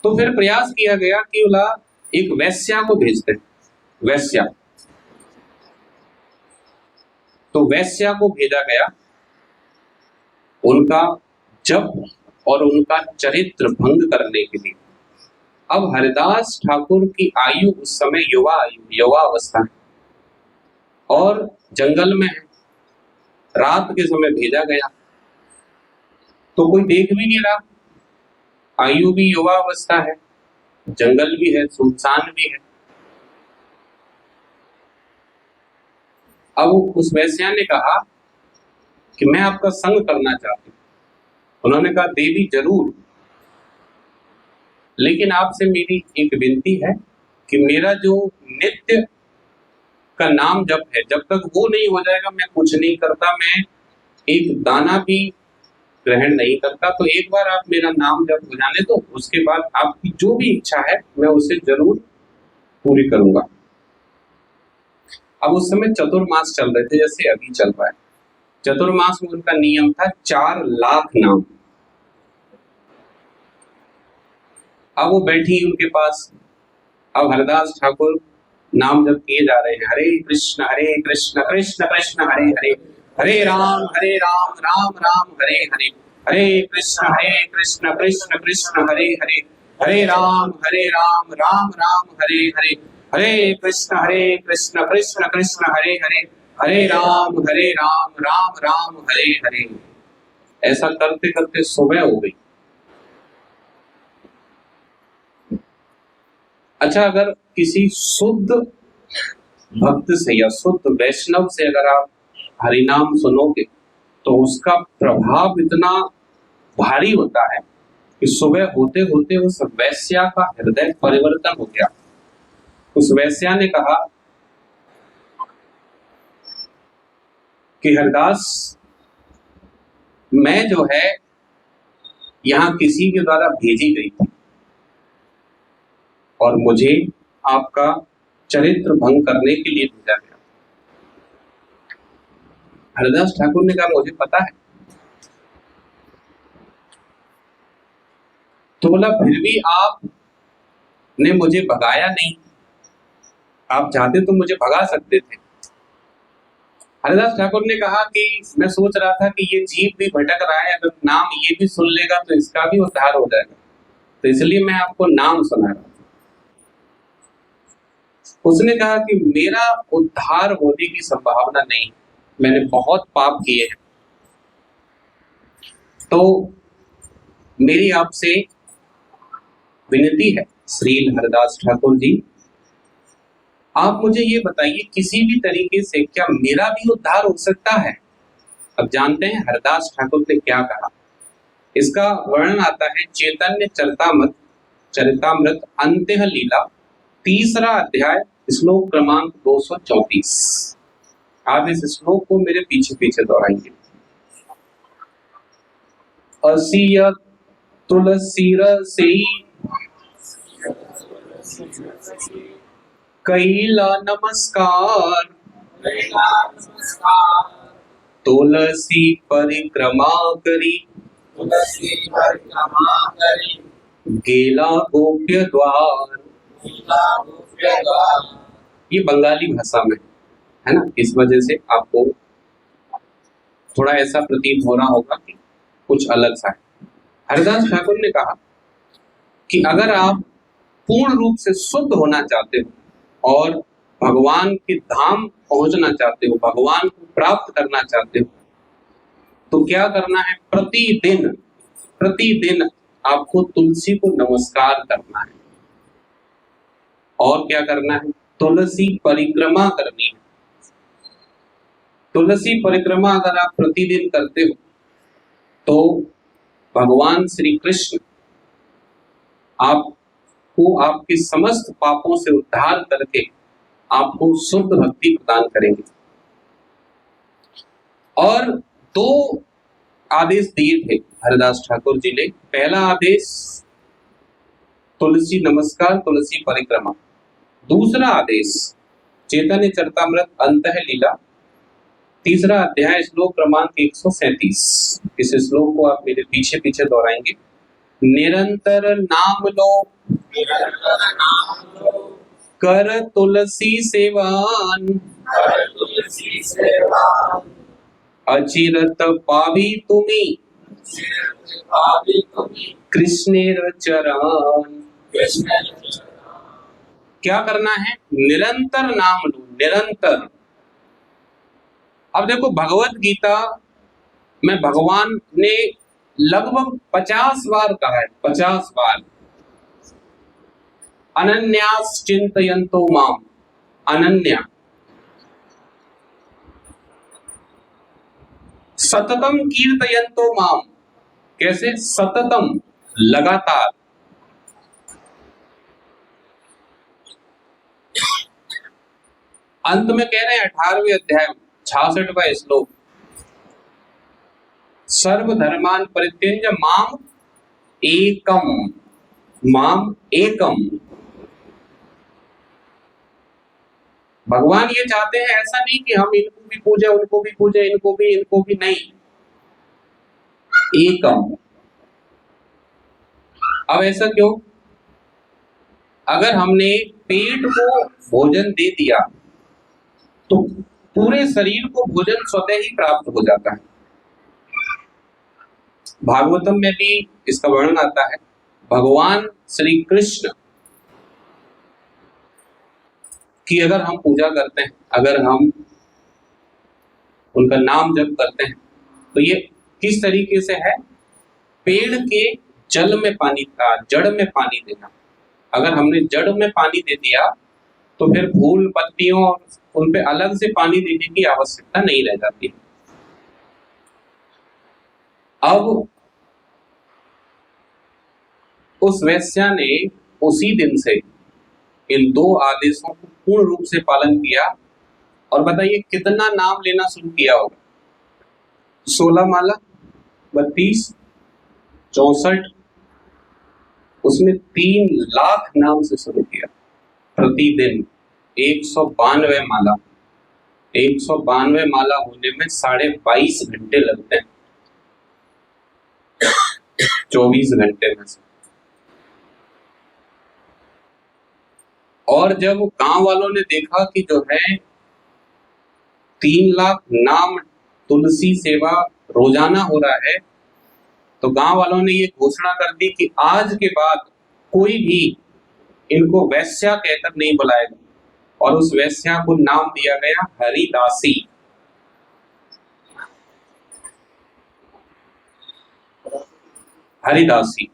तो फिर प्रयास किया गया कि बोला एक वैश्या को भेजते हैं, वैश्या। तो वैश्या को भेजा गया उनका जप और उनका चरित्र भंग करने के लिए। अब हरिदास ठाकुर की आयु उस समय युवा अवस्था है और जंगल में है, रात के समय भेजा गया तो कोई देख भी नहीं रहा, आयु भी युवा अवस्था है, जंगल भी है, सुनसान भी है। अब उस वैश्या ने कहा कि मैं आपका संग करना चाहती हूँ। उन्होंने कहा देवी जरूर, लेकिन आपसे मेरी एक विनती है कि मेरा जो नित्य का नाम जप है, जब तक वो नहीं हो जाएगा मैं कुछ नहीं करता, मैं एक दाना भी ग्रहण नहीं करता। तो एक बार आप मेरा नाम जप हो जाने दो, उसके बाद आपकी जो भी इच्छा है मैं उसे जरूर पूरी करूंगा। अब उस समय चतुर्मास चल रहे थे, जैसे अभी चल रहा है। चतुर्मास में उनका नियम था 4 लाख नाम। अब वो बैठी उनके पास, अब हरदास ठाकुर नाम जब किए जा रहे हैं, हरे कृष्ण कृष्ण कृष्ण हरे हरे, हरे राम राम राम हरे हरे, हरे कृष्ण कृष्ण कृष्ण हरे हरे, हरे राम राम राम हरे हरे, हरे कृष्ण कृष्ण कृष्ण हरे हरे, हरे राम राम राम हरे हरे। ऐसा करते करते सुबह हो गई। अच्छा, अगर किसी शुद्ध भक्त से या शुद्ध वैष्णव से अगर आप हरिनाम सुनोगे तो उसका प्रभाव इतना भारी होता है कि सुबह होते होते उस वैश्या का हृदय परिवर्तन हो गया। उस वैश्या ने कहा कि हरदास, मैं जो है यहाँ किसी के द्वारा भेजी गई थी और मुझे आपका चरित्र भंग करने के लिए भेजा गया। हरदास ठाकुर ने कहा मुझे पता है। तो बोला फिर भी आपने मुझे भगाया नहीं, आप चाहते तो मुझे भगा सकते थे। हरदास ठाकुर ने कहा कि मैं सोच रहा था कि ये जीव भी भटक रहा है, अगर नाम ये भी सुन लेगा तो इसका भी उद्धार हो जाएगा, तो इसलिए मैं आपको नाम सुना रहा था। उसने कहा कि मेरा उद्धार होने की संभावना नहीं, मैंने बहुत पाप किए हैं, तो मेरी आपसे विनती है श्रील हरदास ठाकुर जी, आप मुझे ये बताइए किसी भी तरीके से क्या मेरा भी उद्धार हो सकता है। अब जानते हैं हरदास ठाकुर ने क्या कहा। इसका वर्णन आता है चैतन्य चरितामृत अंत्य लीला 3रा अध्याय श्लोक क्रमांक 234। आप इस श्लोक को मेरे पीछे पीछे दोहराएंगे। असिय तुलसी रसी कैला नमस्कार, तुलसी परिक्रमा करी, गेला गोप्य द्वार। ये बंगाली भाषा में है ना, इस वजह से आपको थोड़ा ऐसा प्रतीत हो रहा होगा कि कुछ अलग सा है। हरिदास ठाकुर ने कहा कि अगर आप पूर्ण रूप से शुद्ध होना चाहते हो और भगवान के धाम पहुंचना चाहते हो, भगवान को प्राप्त करना चाहते हो, तो क्या करना है? प्रतिदिन प्रतिदिन आपको तुलसी को नमस्कार करना है। और क्या करना है? तुलसी परिक्रमा करनी है। तुलसी परिक्रमा अगर आप प्रतिदिन करते हो तो भगवान श्री कृष्ण आपको आपके समस्त पापों से उद्धार करके आपको शुद्ध भक्ति प्रदान करेंगे। और दो आदेश दिए थे हरिदास ठाकुर जी ने। पहला आदेश तुलसी नमस्कार, तुलसी परिक्रमा। दूसरा आदेश चैतन्य चरितामृत अंतः लीला, तीसरा अध्याय, श्लोक क्रमांक 137। इस श्लोक को आप मेरे पीछे पीछे दोहराएंगे। निरंतर नाम लो, कर तुलसी सेवन, अचिरत पावी तुमी, कृष्णेर चरण। क्या करना है? निरंतर नाम लो, निरंतर। अब देखो, भगवत गीता में भगवान ने लगभग 50 बार कहा है, 50 बार, अनन्यास चिंतयन्तो माम। अनन्या, सततम कीर्तयन्तो माम। कैसे? सततम, लगातार। अंत में कह रहे हैं 18वें अध्याय 66वां श्लोक, सर्वधर्मान परित्यज्य माम एकम, माम एकम। भगवान ये चाहते हैं, ऐसा नहीं कि हम इनको भी पूजे, उनको भी पूजे, इनको भी नहीं, एकम। अब ऐसा क्यों? अगर हमने पेट को भोजन दे दिया तो पूरे शरीर को भोजन स्वतः ही प्राप्त हो जाता है। भागवतम में भी इसका वर्णन आता है। भगवान श्री कृष्ण की अगर हम पूजा करते हैं, अगर हम उनका नाम जप करते हैं, तो ये किस तरीके से है? पेड़ के जल में पानी का, जड़ में पानी देना। अगर हमने जड़ में पानी दे दिया तो फिर फूल पत्तियों उन पे अलग से पानी देने की आवश्यकता नहीं रह जाती। अब उस वैश्या ने उसी दिन से इन दो आदेशों को पूर्ण रूप से पालन किया। और बताइए कितना नाम लेना शुरू किया होगा? 16 माला, 32, 64, उसमें 3 लाख नाम से शुरू किया। प्रतिदिन 192 माला, 192 माला होने में 22.5 घंटे लगते हैं, 24 घंटे में से। और जब गांव वालों ने देखा कि जो है 3 लाख नाम तुलसी सेवा रोजाना हो रहा है, तो गांव वालों ने ये घोषणा कर दी कि आज के बाद कोई भी इनको वैश्या कहकर नहीं बुलाएगा। और उस वैश्या को नाम दिया गया हरिदासी। हरिदासी।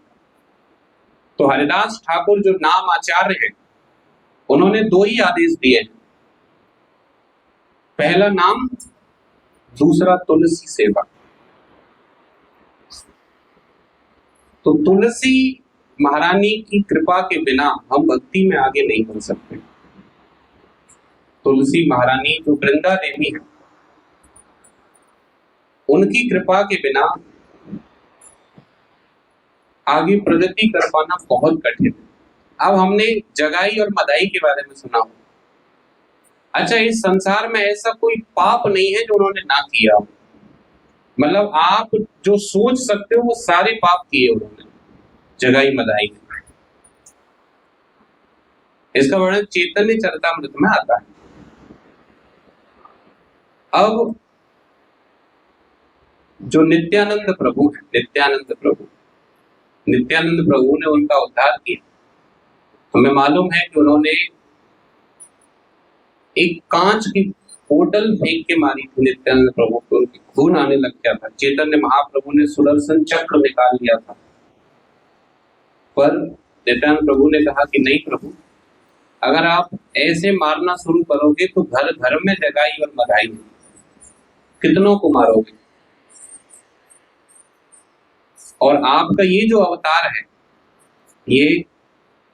तो हरिदास ठाकुर जो नाम आचार्य हैं, उन्होंने 2 ही आदेश दिए हैं। पहला नाम, दूसरा तुलसी सेवा। तो तुलसी महारानी की कृपा के बिना हम भक्ति में आगे नहीं बढ़ सकते। तुलसी महारानी जो वृंदा देवी है, उनकी कृपा के बिना आगे प्रगति कर पाना बहुत कठिन है। अब हमने जगाई और मदाई के बारे में सुना हो। अच्छा, इस संसार में ऐसा कोई पाप नहीं है जो उन्होंने ना किया हो। मतलब आप जो सोच सकते हो वो सारे पाप किए उन्होंने जगाई मदाई में। इसका वर्णन चैतन्य चरितामृत में आता है। अब जो नित्यानंद प्रभु है, नित्यानंद प्रभु ने उनका उद्धार किया। हमें मालूम है कि उन्होंने एक कांच की बोतल फेंक के मारी थी नित्यानंद प्रभु को, उनकी खून आने लग गया था। चैतन्य महाप्रभु ने सुदर्शन चक्र निकाल लिया था, पर नित्यानंद प्रभु ने कहा कि नहीं प्रभु, अगर आप ऐसे मारना शुरू करोगे तो घर घर में जगाई और मधाई, कितनों को मारोगे। और आपका ये जो अवतार है ये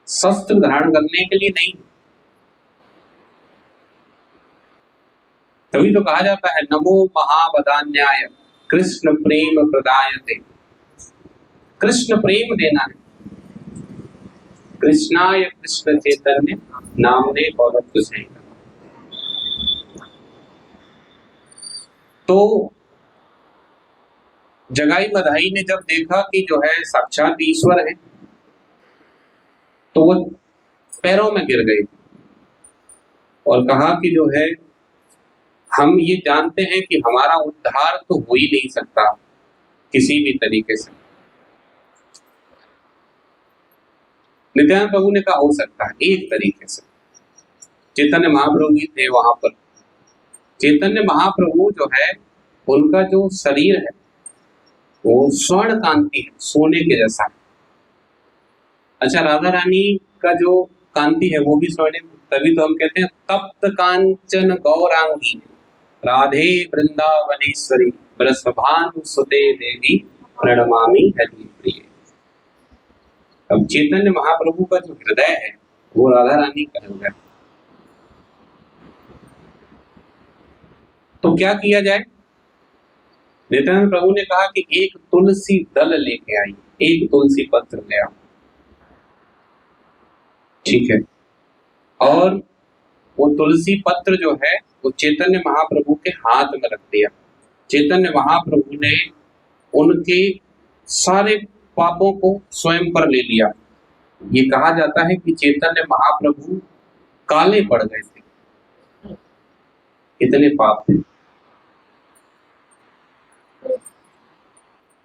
शस्त्र धारण करने के लिए नहीं। तभी तो कहा जाता है नमो महावदान्याय कृष्ण प्रेम प्रदायते। कृष्ण प्रेम देना है, कृष्णाय कृष्ण चैतन्य नामने गौरव से। तो जगाई मधाई ने जब देखा कि जो है साक्षात ईश्वर है तो वो पैरों में गिर गई और कहा कि जो है हम ये जानते हैं कि हमारा उद्धार तो हो ही नहीं सकता किसी भी तरीके से। नित्यानंद प्रभु ने कहा हो सकता है एक तरीके से। चैतन्य महाप्रभु भी थे वहां पर। चैतन्य महाप्रभु जो है उनका जो शरीर है वो स्वर्ण कांति है, सोने के जैसा है। अच्छा, राधा रानी का जो कांति है वो भी स्वर्ण, तभी तो हम कहते हैं तप्त कांचन गौरांगी राधे वृंदावनेश्वरी वृषभानु सुते देवी प्रणमामि हरि प्रिय। अब चैतन्य महाप्रभु का जो हृदय है वो राधा रानी का हृदय। तो क्या किया जाए? नित्यानंद प्रभु ने कहा कि एक तुलसी दल लेके आई, एक तुलसी पत्र ले आओ, ठीक है। और वो तुलसी पत्र जो है वो चैतन्य महाप्रभु के हाथ में रख दिया। चैतन्य महाप्रभु ने उनके सारे पापों को स्वयं पर ले लिया। ये कहा जाता है कि चैतन्य महाप्रभु काले पड़ गए थे, इतने पाप थे।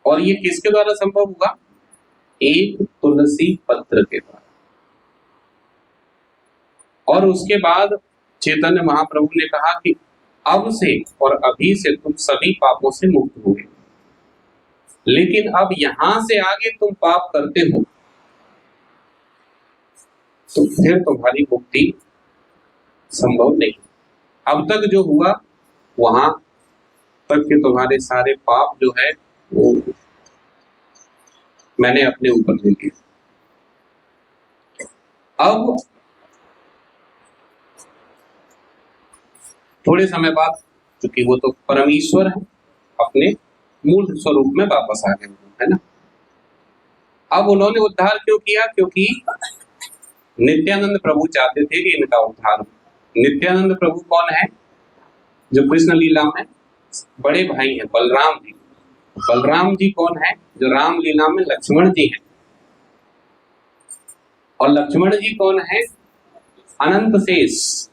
और ये किसके द्वारा संभव हुआ? एक तुलसी पत्र के द्वारा। और उसके बाद चैतन्य महाप्रभु ने कहा कि अब से और अभी से तुम सभी पापों से मुक्त हो गए, लेकिन अब यहां से आगे तुम पाप करते हो तो फिर तुम्हारी मुक्ति संभव नहीं। अब तक जो हुआ वहां तक के तुम्हारे सारे पाप जो है वो मैंने अपने ऊपर ले लिए। अब थोड़े समय बाद, क्योंकि वो तो परमेश्वर है, अपने मूल स्वरूप में वापस आ गए, है ना। अब उन्होंने उद्धार क्यों किया? क्योंकि नित्यानंद प्रभु चाहते थे कि इनका उद्धार हो। नित्यानंद प्रभु कौन है? जो कृष्ण लीला में बड़े भाई हैं, बलराम जी। बलराम जी कौन है? जो राम लीला में लक्ष्मण जी हैं। और लक्ष्मण जी कौन है? अनंत शेष।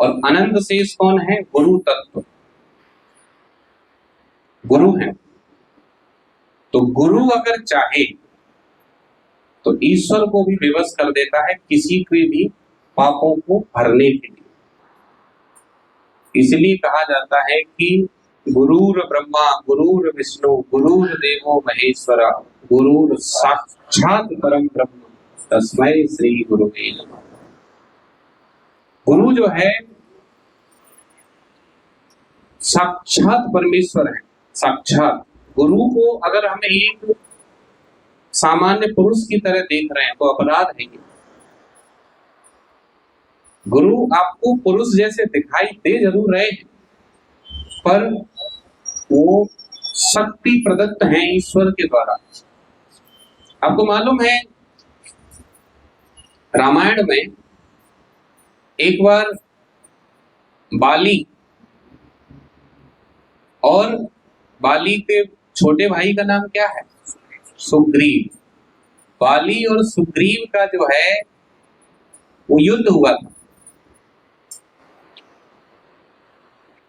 और अनंत शेष कौन है? गुरु तत्व, गुरु है। तो गुरु अगर चाहे तो ईश्वर को भी विवश कर देता है किसी के भी पापों को भरने के लिए। इसलिए कहा जाता है कि गुरुर ब्रह्मा गुरुर विष्णु गुरुर देवो महेश्वर गुरुर साक्षात परम ब्रह्म तस्मै श्री गुरुवे नमः। गुरु जो है साक्षात परमेश्वर है, साक्षात। गुरु को अगर हम एक सामान्य पुरुष की तरह देख रहे हैं तो अपराध है ये। गुरु आपको पुरुष जैसे दिखाई दे जरूर रहे हैं, पर वो शक्ति प्रदत्त है ईश्वर के द्वारा। आपको मालूम है रामायण में एक बार बाली और बाली के छोटे भाई का नाम क्या है? सुग्रीव। बाली और सुग्रीव का जो है वो युद्ध हुआ था।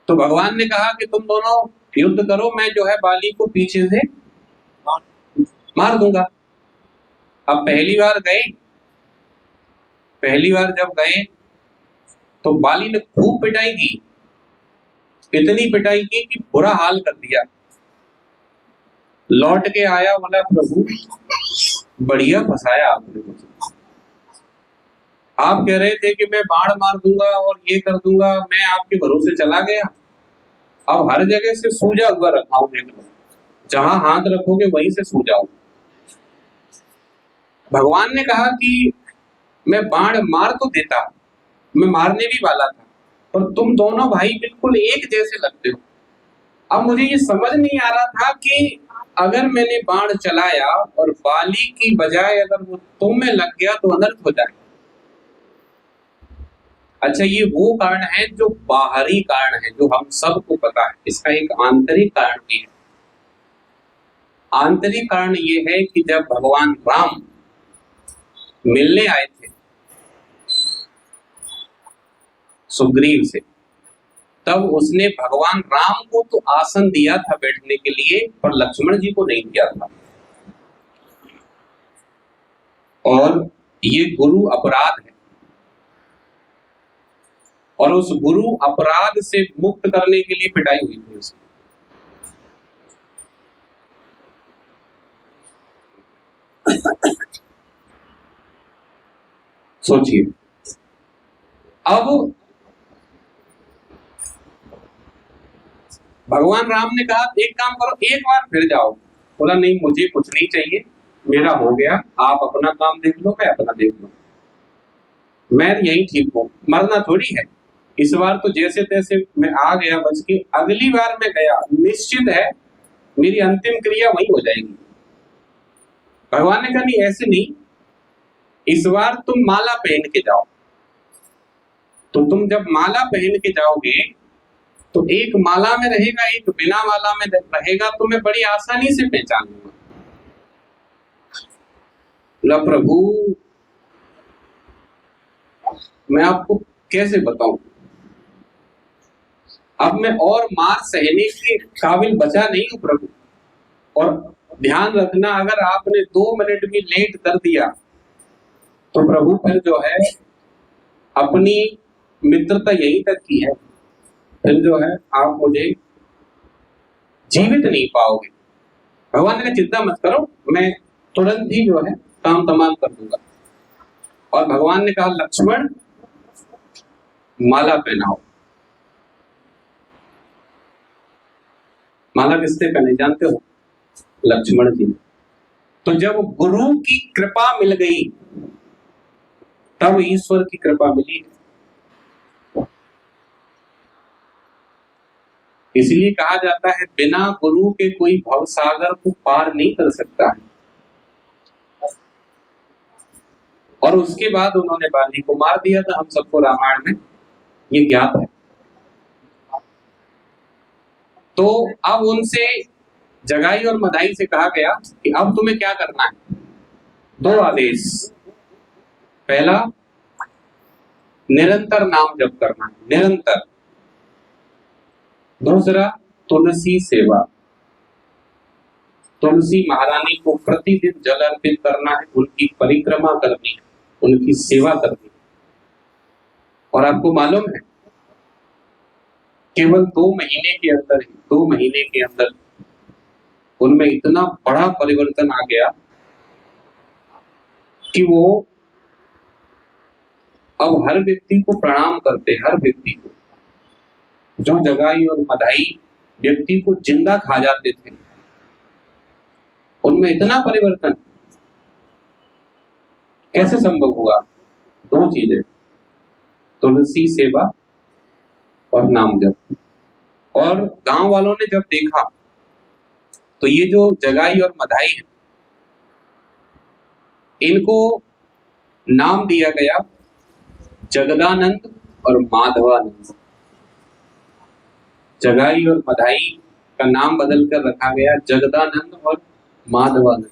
तो भगवान ने कहा कि तुम दोनों युद्ध करो, मैं जो है बाली को पीछे से मार दूंगा। अब पहली बार जब गए तो बाली ने खूब पिटाई की, इतनी पिटाई की कि बुरा हाल कर दिया। लौट के आया, बोला प्रभु बढ़िया फंसाया आपने मुझे। आप कह रहे थे कि मैं बाण मार दूंगा और ये कर दूंगा, मैं आपके भरोसे चला गया। अब हर जगह से सूजा हुआ रखाओगे, जहां हाथ रखोगे वहीं से सूजा हो। भगवान ने कहा कि मैं बाण मार तो देता, मैं मारने भी वाला था, पर तुम दोनों भाई बिल्कुल एक जैसे लगते हो। अब मुझे ये समझ नहीं आ रहा था कि अगर मैंने बाण चलाया और बाली की बजाय अगर वो तुम में लग गया तो अनर्थ हो जाए। अच्छा, ये वो कारण है जो बाहरी कारण है, जो हम सबको पता है। इसका एक आंतरिक कारण भी है। आंतरिक कारण ये है कि जब भगवान राम मिलने आए थे सुग्रीव से, तब उसने भगवान राम को तो आसन दिया था बैठने के लिए, पर लक्ष्मण जी को नहीं दिया था। और ये गुरु अपराध है, और उस गुरु अपराध से मुक्त करने के लिए पिटाई हुई थी उसकी। सोचिए, अब भगवान राम ने कहा एक काम करो, एक बार फिर जाओ। बोला नहीं, मुझे कुछ नहीं चाहिए, मेरा हो गया, आप अपना काम देख लो, मैं अपना देख लो, मैं यही ठीक हूं, मरना थोड़ी है। इस बार तो जैसे तैसे मैं आ गया बच के, अगली बार मैं गया निश्चित है मेरी अंतिम क्रिया वही हो जाएगी। भगवान ने कहा नहीं, ऐसे नहीं, इस बार तुम माला पहन के जाओ। तो तुम जब माला पहन के जाओगे तो एक माला में रहेगा, एक बिना माला में रहेगा, तो मैं बड़ी आसानी से पहचान लूंगा। प्रभु मैं आपको कैसे बताऊं, अब मैं और मार सहने के काबिल बचा नहीं हूं प्रभु। और ध्यान रखना, अगर आपने 2 मिनट भी लेट कर दिया तो प्रभु फिर जो है अपनी मित्रता यहीं तक की है, फिर जो है आप मुझे जीवित नहीं पाओगे। भगवान ने कहा चिंता मत करो, मैं तुरंत ही जो है काम तमाम कर दूंगा। और भगवान ने कहा लक्ष्मण माला पहनाओ। माला किसने पहने जानते हो? लक्ष्मण जी। तो जब गुरु की कृपा मिल गई तब ईश्वर की कृपा मिली। इसलिए कहा जाता है बिना गुरु के कोई भवसागर को पार नहीं कर सकता है। और उसके बाद उन्होंने बाली को मार दिया था, हम सबको रामायण में ये ज्ञात है। तो अब उनसे जगाई और मदाई से कहा गया कि अब तुम्हें क्या करना है। 2 आदेश, पहला निरंतर नाम जप करना है, निरंतर। दूसरा तुलसी सेवा, तुलसी महारानी को प्रतिदिन जल अर्पित करना है, उनकी परिक्रमा करनी है, उनकी सेवा करनी है। और आपको मालूम है केवल 2 महीने के अंदर ही, 2 महीने के अंदर उनमें इतना बड़ा परिवर्तन आ गया कि वो अब हर व्यक्ति को प्रणाम करते, हर व्यक्ति को। जो जगाई और मदाई व्यक्ति को जिंदा खा जाते थे, उनमें इतना परिवर्तन कैसे संभव हुआ? 2 चीजें, तुलसी सेवा और नाम जप। और गांव वालों ने जब देखा तो ये जो जगाई और मदाई है, इनको नाम दिया गया जगदानंद और माधवानंद। जगाई और मधाई का नाम बदल कर रखा गया जगदानंद और माधवानंद।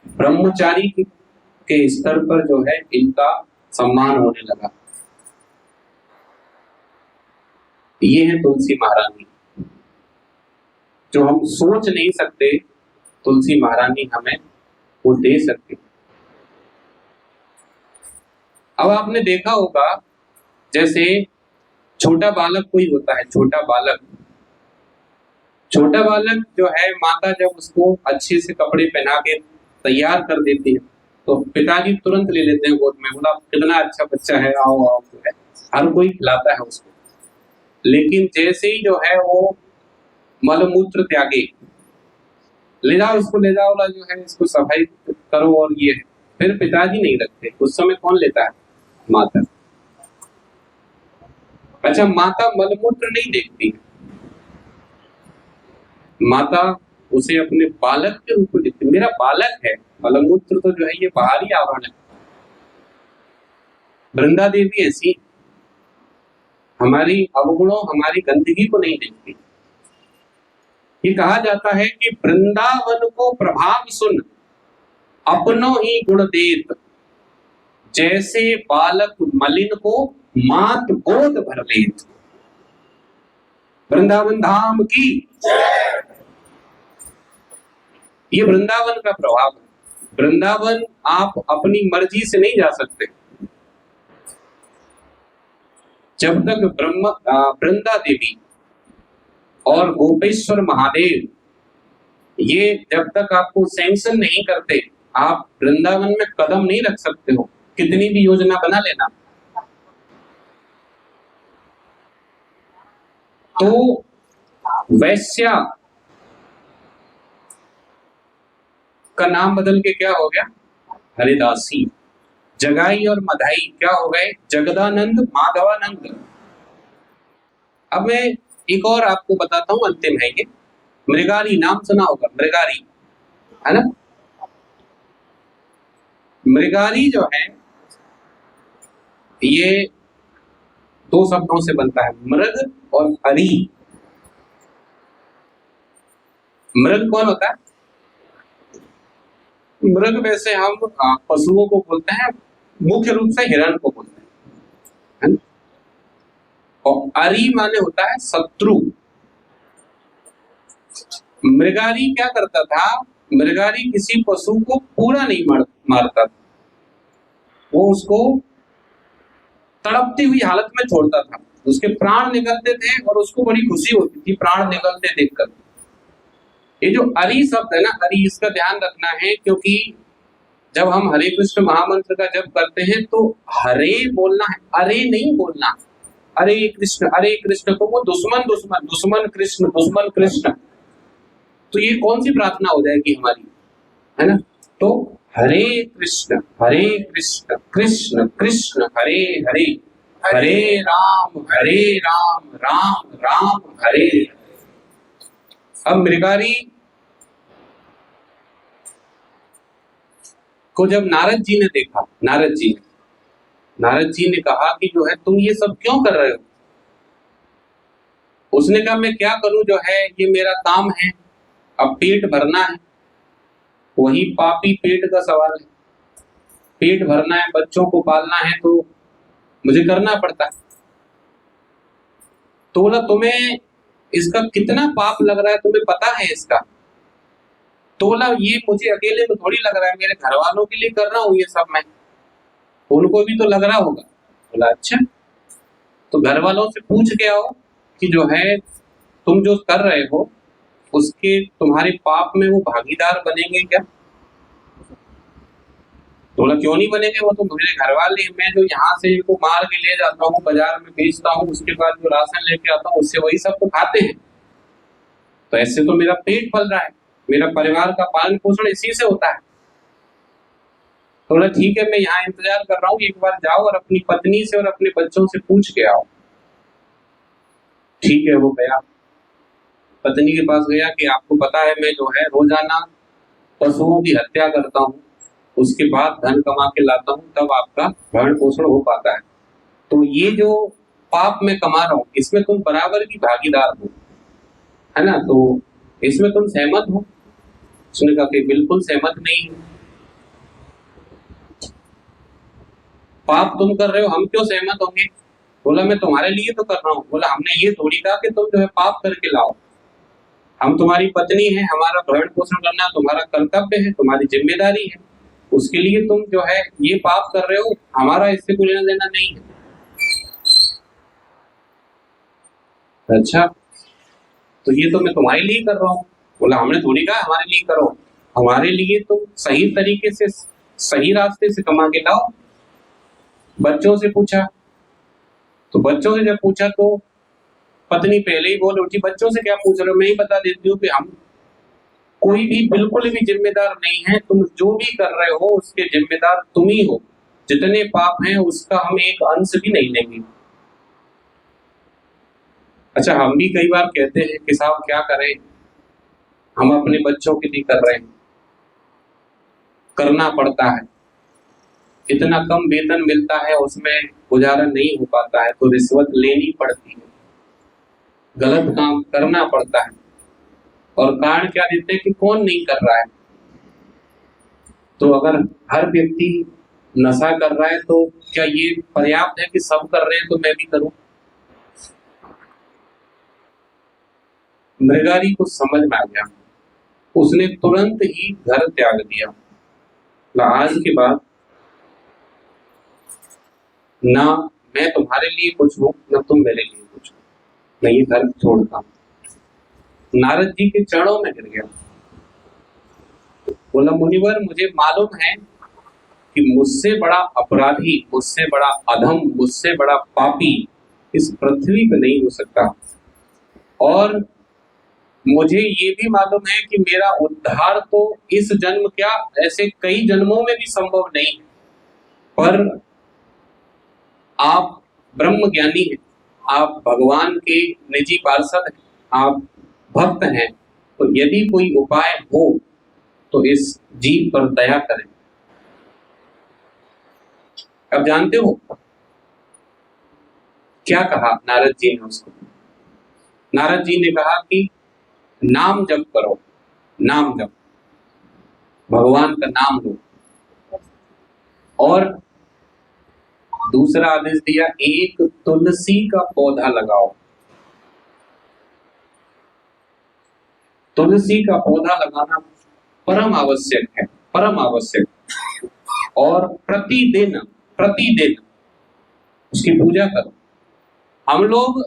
ब्रह्मचारी के स्तर पर जो है इनका सम्मान होने लगा। ये है तुलसी महारानी, जो हम सोच नहीं सकते तुलसी महारानी हमें वो दे सकती। अब आपने देखा होगा, जैसे छोटा बालक कोई होता है, छोटा बालक जो है, माता जब उसको अच्छे से कपड़े पहना के तैयार कर देती है तो पिताजी तुरंत ले लेते हैं गोद में, बोला कितना अच्छा बच्चा है, आओ आओ, जो है हर कोई खिलाता है उसको। लेकिन जैसे ही जो है वो मलमूत्र त्यागे, ले जाओ इसको, ले जाओ जो है इसको सफाई करो, और ये है, फिर पिताजी नहीं रखते, उस समय कौन लेता है? माता। अच्छा, माता मलमूत्र नहीं देखती, माता उसे अपने बालक के रूप में देखती। मेरा बालक है, मलमूत्र तो जो है ये बाहरी आवरण है। वृंदा देवी ऐसी हमारी अवगुणों, हमारी गंदगी को नहीं देखती। ये कहा जाता है कि वृंदावन को प्रभाव सुन अपनों ही गुण देत, जैसे बालक मलिन को मात गोद भर लेत। वृंदावन धाम की, ये वृंदावन का प्रभाव है। वृंदावन आप अपनी मर्जी से नहीं जा सकते। जब तक वृंदा देवी और गोपेश्वर महादेव ये जब तक आपको सैंक्शन नहीं करते, आप वृंदावन में कदम नहीं रख सकते हो, कितनी भी योजना बना लेना। तो वैश्या का नाम बदल के क्या हो गया? हरिदासी। जगाई और मधाई क्या हो गए? जगदानंद माधवानंद। अब मैं एक और आपको बताता हूं, अंतिम है ये। मृगारी नाम सुना होगा, मृगारी, है ना? मृगारी जो है ये दो शब्दों से बनता है, मृग और अरी। मृग कौन होता है? मृग वैसे हम पशुओं को बोलते हैं, मुख्य रूप से हिरण को बोलते हैं, और अरी माने होता है शत्रु। मृगारी क्या करता था? मृगारी किसी पशु को पूरा नहीं मारता था, वो उसको तड़पती हुई हालत में छोड़ता था। उसके प्राण निकलते थे और उसको बड़ी खुशी होती थी प्राण निकलते देखकर। ये जो अरी शब्द है ना, अरी, इसका ध्यान रखना है, क्योंकि जब हम हरे कृष्ण महामंत्र का जप करते हैं तो हरे बोलना है, अरे नहीं बोलना। हरे कृष्ण, तो वो दुश्मन दुश्मन, दुश्मन कृष्ण, दुश्मन कृष्ण, तो ये कौन सी प्रार्थना हो जाएगी हमारी, है ना? तो हरे कृष्ण कृष्ण कृष्ण हरे हरे, हरे राम राम राम हरे। अब मृगारी को जब नारद जी ने देखा, नारद जी ने कहा कि जो है तुम ये सब क्यों कर रहे हो? उसने कहा मैं क्या करूं, जो है ये मेरा काम है, अब पेट भरना है। वही पापी पेट का सवाल है, पेट भरना है, बच्चों को पालना है, तो मुझे करना पड़ता है। तो बोला तुम्हें इसका कितना पाप लग रहा है, तुम्हें पता है इसका? तो बोला ये मुझे अकेले में थोड़ी लग रहा है, मेरे घर वालों के लिए कर रहा हूँ ये सब मैं, उनको भी तो लग रहा होगा। बोला अच्छा, तो घर वालों से पूछ के आओ कि जो है तुम जो कर रहे हो उसके तुम्हारे पाप में वो भागीदार बनेंगे क्या? बोला क्यों नहीं बनेंगे, वो तो मेरे घर वाले, मैं जो यहाँ से इनको मार के ले जाता हूँ, बाजार में बेचता हूँ, उसके बाद जो राशन लेके आता हूँ उससे वही सब तो खाते हैं, तो ऐसे तो मेरा पेट पल रहा है, मेरा परिवार का पालन पोषण इसी से होता है। तो बोला ठीक है, मैं यहाँ इंतजार कर रहा हूँ, एक बार जाओ और अपनी पत्नी से और अपने बच्चों से पूछ के आओ। ठीक है, वो गया, पत्नी के पास गया कि आपको पता है मैं जो है रोजाना पशुओं की हत्या करता हूँ, उसके बाद धन कमा के लाता हूँ, तब आपका भरण पोषण हो पाता है। तो ये जो पाप मैं कमा रहा हूं, इसमें तुम बराबर की भागीदार हो, है ना, तो इसमें तुम सहमत हो? उसने कहा कि बिल्कुल सहमत नहीं हूं। पाप तुम कर रहे हो, हम क्यों सहमत होंगे? बोला मैं तुम्हारे लिए तो कर रहा हूँ। बोला हमने ये थोड़ी कहा कि तुम जो है पाप करके लाओ, हम तुम्हारी पत्नी है, हमारा भरण पोषण करना तुम्हारा कर्तव्य है, तुम्हारी जिम्मेदारी है, उसके लिए तुम जो है ये पाप कर रहे हो, हमारा इससे कोई लेना देना नहीं है। अच्छा, तो ये तो मैं तुम्हारे लिए कर रहा हूँ। बोला हमने थोड़ी कहा हमारे लिए करो, हमारे लिए तुम सही तरीके से सही रास्ते से कमा के लाओ। बच्चों से पूछा, तो बच्चों से जब पूछा तो पत्नी पहले ही बोल उठी, बच्चों से क्या पूछ रहे हो, मैं ही बता देती हूँ कि हम कोई भी बिल्कुल भी जिम्मेदार नहीं है, तुम जो भी कर रहे हो उसके जिम्मेदार तुम ही हो, जितने पाप हैं उसका हम एक अंश भी नहीं लेंगे। अच्छा, हम भी कई बार कहते हैं कि साहब क्या करें, हम अपने बच्चों के लिए कर रहे हैं, करना पड़ता है, इतना कम वेतन मिलता है उसमें गुजारा नहीं हो पाता है तो रिश्वत लेनी पड़ती है, गलत काम करना पड़ता है। और कारण क्या देते हैं कि कौन नहीं कर रहा है। तो अगर हर व्यक्ति नशा कर रहा है तो क्या ये पर्याप्त है कि सब कर रहे हैं तो मैं भी करूं? मृगारी को समझ में आ गया, उसने तुरंत ही घर त्याग दिया। आज के बाद ना मैं तुम्हारे लिए कुछ हूं, ना तुम मेरे लिए कुछ हो, मैं ये घर छोड़ता हूं। नारद जी के चरणों में गिर गया, बोला मुनिवर मुझे मालूम है कि मुझसे बड़ा अपराधी, मुझसे बड़ा अधम, मुझसे बड़ा पापी इस पृथ्वी पे नहीं हो सकता, और मुझे ये भी मालूम है कि मेरा उद्धार तो इस जन्म क्या ऐसे कई जन्मों में भी संभव नहीं है, पर आप ब्रह्म ज्ञानी हैं, आप भगवान के निजी पार्षद हैं, आप भक्त हैं, तो यदि कोई उपाय हो तो इस जीव पर दया करें। अब जानते हो क्या कहा नारद जी ने उसको? नारद जी ने कहा कि नाम जप करो, नाम जप, भगवान का नाम लो, और दूसरा आदेश दिया एक तुलसी का पौधा लगाओ। तुलसी का पौधा लगाना परम आवश्यक है, परम आवश्यक, और प्रतिदिन प्रतिदिन उसकी पूजा करो। हम लोग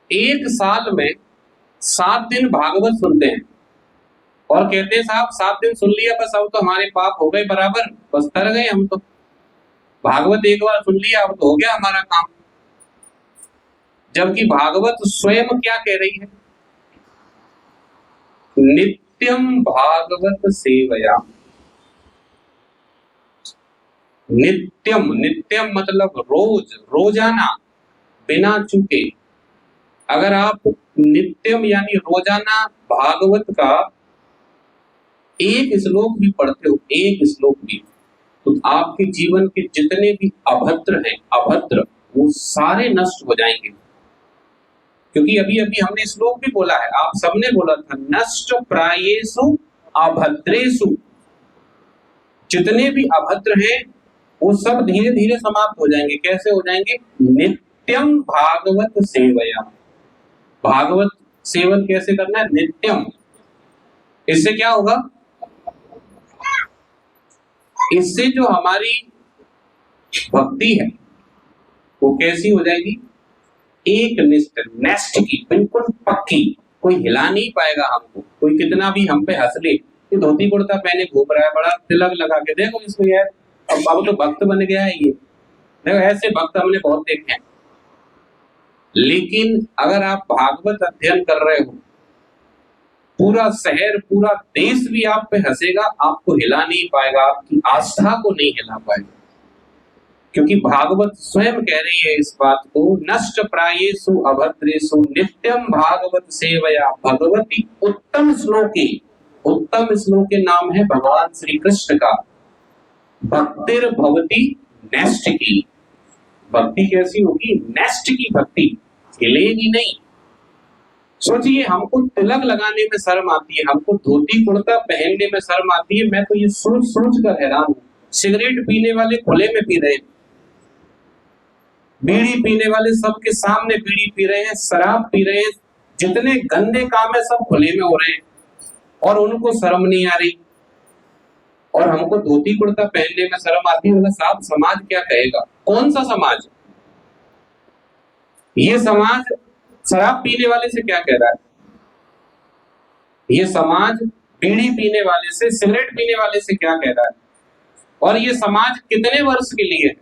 एक साल में 7 दिन भागवत सुनते हैं और कहते हैं साहब 7 दिन सुन लिया बस, अब तो हमारे पाप हो गए बराबर, बस तर गए हम तो, भागवत एक बार सुन लिया अब तो हो गया हमारा काम। जबकि भागवत स्वयं क्या कह रही है? नित्यम भागवत सेवया। नित्यम, नित्यम मतलब रोज, रोजाना, बिना चूके। अगर आप नित्यम यानी रोजाना भागवत का एक श्लोक भी पढ़ते हो, एक श्लोक भी, तो आपके जीवन के जितने भी अभद्र हैं, अभद्र, वो सारे नष्ट हो जाएंगे। क्योंकि अभी अभी हमने श्लोक भी बोला है, आप सबने बोला था, नष्ट प्रायेषु अभद्रेषु। जितने भी अभद्र हैं वो सब धीरे धीरे समाप्त हो जाएंगे। कैसे हो जाएंगे? नित्यम भागवत सेवया। भागवत सेवन कैसे करना है? नित्यम। इससे क्या होगा? इससे जो हमारी भक्ति है वो कैसी हो जाएगी? एक निष्ठ, नेस्ट की, बिल्कुल पक्की, कोई हिला नहीं पाएगा हमको। कोई कितना भी हम पे हंस ले, ये धोती कुर्ता पहने घूम रहा है, बड़ा तिलक लगा के, देखो इसको यार अब तो भक्त बन गया है ये। देखो ऐसे भक्त हमने बहुत देखे हैं। लेकिन अगर आप भागवत अध्ययन कर रहे हो, पूरा शहर, पूरा देश भी आप पे हंसेगा, आपको हिला नहीं पाएगा, आपकी आस्था को नहीं हिला पाएगा। क्योंकि भागवत स्वयं कह रही है इस बात को, नष्ट प्रायेषु अभद्रेषु नित्यम भागवत सेवया भगवती उत्तम श्लोके। उत्तम श्लोक के नाम है भगवान श्री कृष्ण का, भक्तिर भवती नष्ट की। भक्ति कैसी होगी? नेस्ट की भक्ति, हिलेगी नहीं। सोचिए, हमको तिलक लगाने में शर्म आती है, हमको धोती कुर्ता पहनने में शर्म आती है। मैं तो ये सोच सोच कर हैरान हूं, सिगरेट पीने वाले खुले में पी रहे हैं, बीड़ी पीने वाले सबके सामने बीड़ी पी रहे हैं, शराब पी रहे हैं, जितने गंदे काम है सब खुले में हो रहे हैं और उनको शर्म नहीं आ रही। और हमको धोती कुर्ता पहनने में शर्म आती है। साहब, समाज क्या कहेगा? कौन सा समाज? ये समाज शराब पीने वाले से क्या कह रहा है? ये समाज बीड़ी पीने वाले से, सिगरेट पीने वाले से क्या कह रहा है? और ये समाज कितने वर्ष के लिए?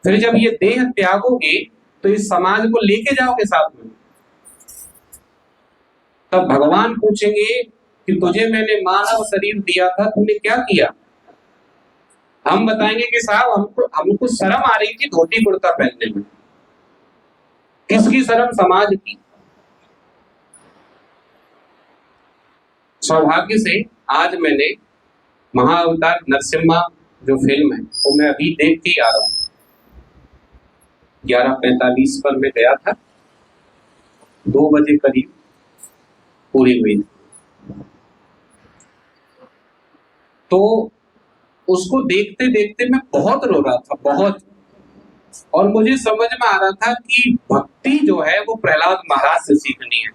फिर जब ये देह त्यागोगे तो इस समाज को लेके जाओगे साथ में। तब भगवान पूछेंगे कि तुझे मैंने मानव शरीर दिया था, तूने क्या किया? हम बताएंगे कि साहब, हमको शर्म आ रही थी धोती कुर्ता पहनने में। किसकी शर्म? समाज की। सौभाग्य से आज मैंने महाअवतार नरसिम्हा जो फिल्म है वो मैं अभी देख के आ रहा हूं। 11:45 पर मैं गया था, 2 बजे करीब पूरी हुई। तो उसको देखते देखते मैं बहुत रो रहा था, बहुत। और मुझे समझ में आ रहा था कि भक्ति जो है वो प्रहलाद महाराज से सीखनी है।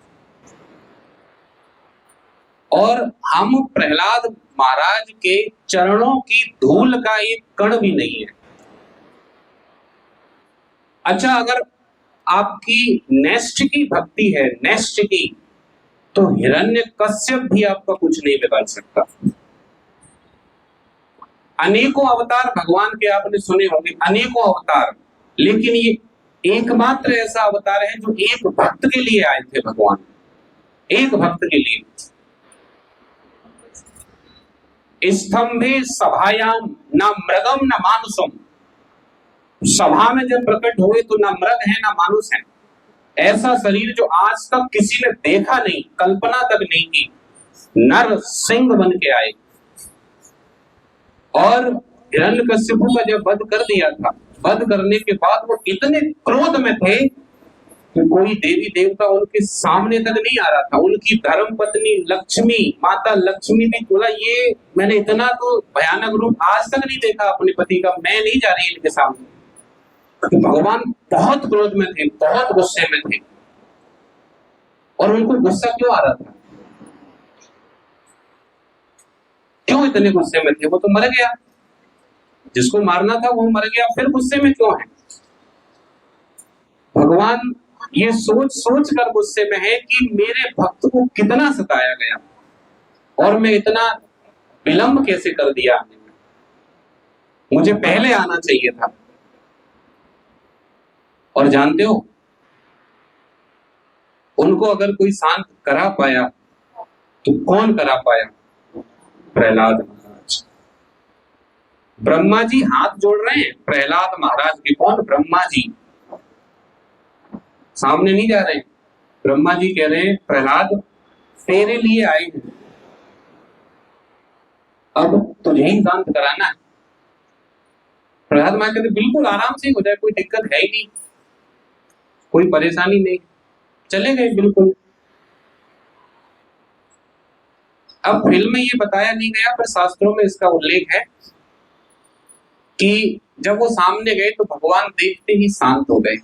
और हम प्रहलाद महाराज के चरणों की धूल का एक कण भी नहीं है। अच्छा, अगर आपकी नेस्ट की भक्ति है, नेस्ट की, तो हिरण्यकश्यप भी आपका कुछ नहीं बिगाड़ सकता। अनेकों अवतार भगवान के आपने सुने होंगे, अनेकों अवतार, लेकिन ये एकमात्र ऐसा अवतार है जो एक भक्त के लिए आए थे भगवान, एक भक्त के लिए। स्तंभे सभायाम न मृगम न मानुषम, सभा में जब प्रकट हुए तो न मृग है न मानुष है। ऐसा शरीर जो आज तक किसी ने देखा नहीं, कल्पना तक नहीं की, नर सिंह बन के आए। और हिरण्यकश्यप का जब वध कर दिया था, वध करने के बाद वो इतने क्रोध में थे कि कोई देवी देवता उनके सामने तक नहीं आ रहा था। उनकी धर्म पत्नी लक्ष्मी, माता लक्ष्मी भी बोला, ये मैंने इतना तो भयानक रूप आज तक नहीं देखा अपने पति का, मैं नहीं जा रही इनके सामने। तो भगवान बहुत क्रोध में थे, बहुत गुस्से में थे। और उनको गुस्सा क्यों आ रहा था? क्यों इतने गुस्से में थे? वो तो मर गया, जिसको मारना था वो मर गया, फिर गुस्से में क्यों है? भगवान ये सोच सोच कर गुस्से में है कि मेरे भक्त को कितना सताया गया और मैं इतना विलंब कैसे कर दिया, मुझे पहले आना चाहिए था। और जानते हो, उनको अगर कोई शांत करा पाया तो कौन करा पाया? प्रहलाद महाराज। ब्रह्मा जी हाथ जोड़ रहे हैं प्रहलाद महाराज के। कौन? ब्रह्मा जी सामने नहीं जा रहे हैं। ब्रह्मा जी कह रहे हैं, प्रहलाद तेरे लिए आए हैं, अब तुझे ही शांत कराना है। प्रहलाद महाराज कहते बिल्कुल आराम से हो जाए, कोई दिक्कत है ही नहीं, कोई परेशानी नहीं। चले गए बिल्कुल। अब फिल्म में ये बताया नहीं गया, पर शास्त्रों में इसका उल्लेख है कि जब वो सामने गए तो भगवान देखते ही शांत हो गए।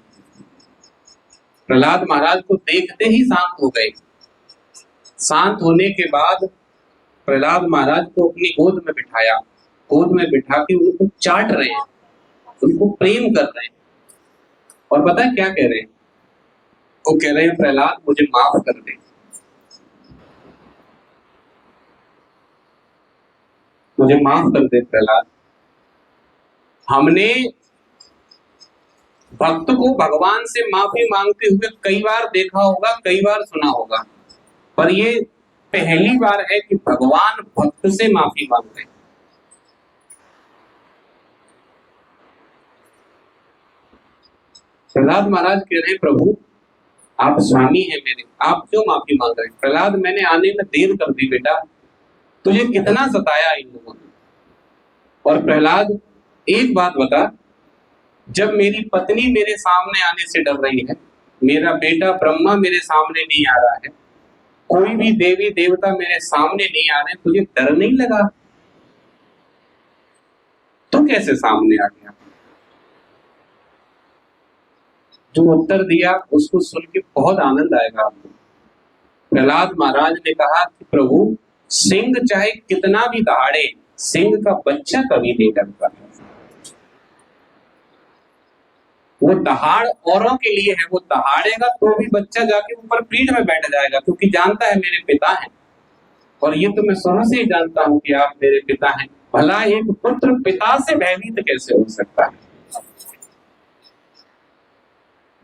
प्रहलाद महाराज को देखते ही शांत हो गए। शांत होने के बाद प्रहलाद महाराज को अपनी गोद में बिठाया, गोद में बिठा के उनको चाट रहे हैं, उनको प्रेम कर रहे हैं। और पता है क्या कह रहे हैं? वो कह रहे हैं, प्रहलाद मुझे माफ कर दे, मुझे माफ कर दे प्रहलाद। हमने भक्त को भगवान से माफी मांगते हुए कई बार देखा होगा, कई बार सुना होगा, पर ये पहली बार है कि भगवान भक्त से माफी मांग रहे हैं। प्रहलाद महाराज कह रहे हैं, प्रभु आप स्वामी हैं मेरे, आप क्यों माफी मांग रहे हैं? प्रहलाद, मैंने आने में देर कर दी बेटा, तुझे कितना सताया इन लोगों ने। और प्रहलाद एक बात बता, जब मेरी पत्नी मेरे सामने आने से डर रही है, मेरा बेटा ब्रह्मा मेरे सामने नहीं आ रहा है, कोई भी देवी देवता मेरे सामने नहीं आ रहे, तुझे डर नहीं लगा? तो कैसे सामने आ गया? जो उत्तर दिया उसको सुन के बहुत आनंद आएगा आपको। प्रहलाद महाराज ने कहा कि प्रभु, सिंह चाहे कितना भी दहाड़े, सिंह का बच्चा कभी नहीं डरता। वो दहाड़ औरों के लिए है, वो दहाड़ेगा तो भी बच्चा जाके ऊपर पीठ में बैठ जाएगा, क्योंकि जानता है मेरे पिता हैं, और ये तो मैं शुरू से ही जानता हूं कि आप मेरे पिता हैं। भला एक पुत्र पिता से भयभीत कैसे हो सकता है?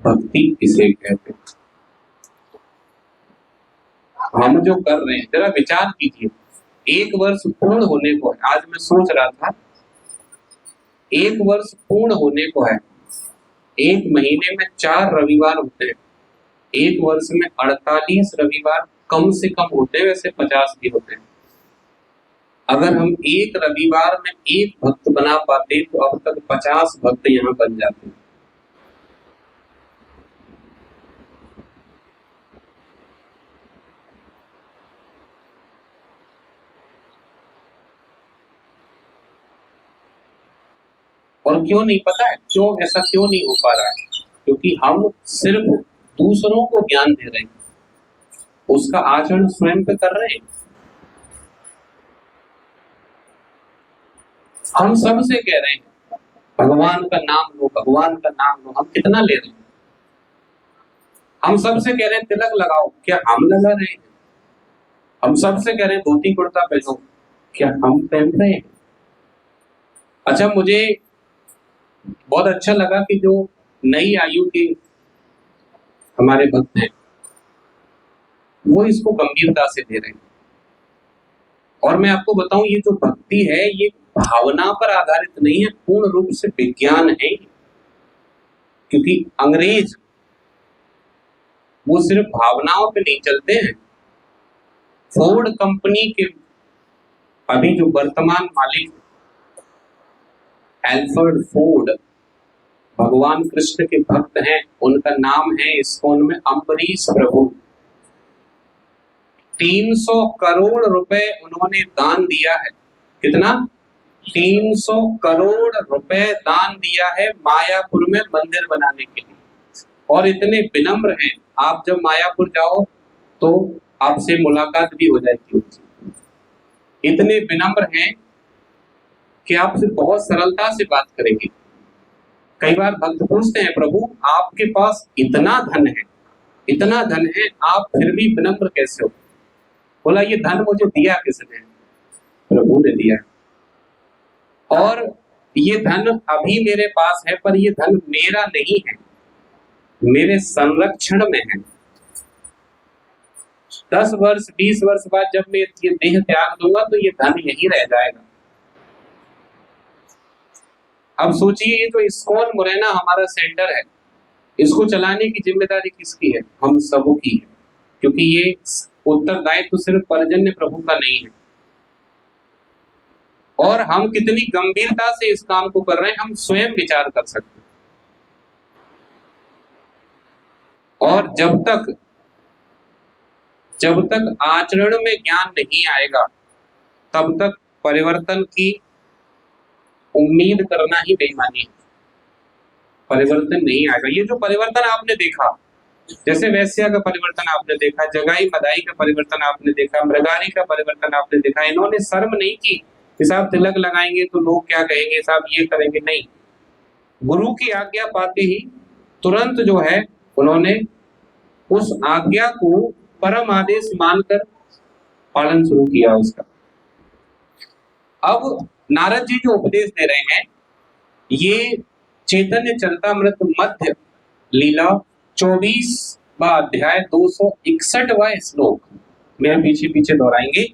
भक्ति किसे कहते हैं? हम जो कर रहे हैं, जरा विचार कीजिए। 1 वर्ष पूर्ण होने को है, आज मैं सोच रहा था 1 वर्ष पूर्ण होने को है। 1 महीने में 4 रविवार होते हैं, 1 वर्ष में 48 रविवार कम से कम होते हैं, वैसे 50 भी होते हैं। अगर हम 1 रविवार में 1 भक्त बना पाते तो अब तक 50 भक्त यहाँ बन जाते। और क्यों नहीं पता है? क्यों ऐसा क्यों नहीं हो पा रहा है? क्योंकि हम सिर्फ दूसरों को ज्ञान दे रहे हैं, उसका आचरण स्वयं पे कर रहे हैं। हम सबसे कह रहे हैं भगवान का नाम लो, भगवान का नाम लो, हम कितना ले रहे हैं? हम सबसे कह रहे हैं तिलक लगाओ, क्या हम लगा रहे हैं? हम सबसे कह रहे हैं धोती कुर्ता पहनो, क्या हम पहन रहे हैं? अच्छा, मुझे बहुत अच्छा लगा कि जो नई आयु के हमारे भक्त हैं वो इसको गंभीरता से दे रहे हैं। और मैं आपको बताऊं, ये जो भक्ति है ये भावना पर आधारित नहीं है, पूर्ण रूप से विज्ञान है। क्योंकि अंग्रेज वो सिर्फ भावनाओं पे नहीं चलते हैं। फोर्ड कंपनी के अभी जो वर्तमान मालिक एल्फ्रेड फोर्ड भगवान कृष्ण के भक्त हैं, उनका नाम है इस्कॉन में अम्बरीश प्रभु। 300 करोड़ रुपए उन्होंने दान दिया है। कितना? 300 करोड़ रुपए दान दिया है मायापुर में मंदिर बनाने के लिए। और इतने विनम्र हैं, आप जब मायापुर जाओ तो आपसे मुलाकात भी हो जाएगी। इतने विनम्र हैं कि आपसे बहुत सरलता से बात करेंगे। कई बार भक्त पूछते हैं, प्रभु आपके पास इतना धन है, इतना धन है, आप फिर भी विनम्र कैसे हो? बोला, ये धन मुझे दिया किसने? प्रभु ने दिया। और ये धन अभी मेरे पास है, पर ये धन मेरा नहीं है, मेरे संरक्षण में है। 10 वर्ष 20 वर्ष बाद जब मैं ये देह त्याग दूंगा तो ये धन यही रह जाएगा। अब सोचिए, ये जो इस्कॉन मुरैना हमारा सेंटर है, इसको चलाने की जिम्मेदारी किसकी है? हम सबों की है। क्योंकि ये उत्तरदायित्व तो सिर्फ पर्जन्य प्रभु का नहीं है। और हम कितनी गंभीरता से इस काम को कर रहे हैं, हम स्वयं विचार कर सकते हैं। और जब तक आचरण में ज्ञान नहीं आएगा, तब तक परिवर्तन की उम्मीद करना ही बेईमानी है। परिवर्तन नहीं आएगा। ये जो परिवर्तन आपने देखा, जैसे वैश्या का परिवर्तन आपने देखा, जगाई मदाई का परिवर्तन आपने देखा, मृगारी का परिवर्तन आपने देखा, इन्होंने शर्म नहीं की कि साहब तिलक लगाएंगे तो लोग क्या कहेंगे, साहब ये करेंगे। नहीं, गुरु की आज्ञा पाते ही तुरंत जो है उन्होंने उस आज्ञा को परम आदेश मानकर पालन शुरू किया उसका। अब नारद जी जो उपदेश दे रहे हैं, ये चैतन्य चरितामृत मध्य लीला 24वां अध्याय 261वां श्लोक मेरे पीछे पीछे दोहराएंगे।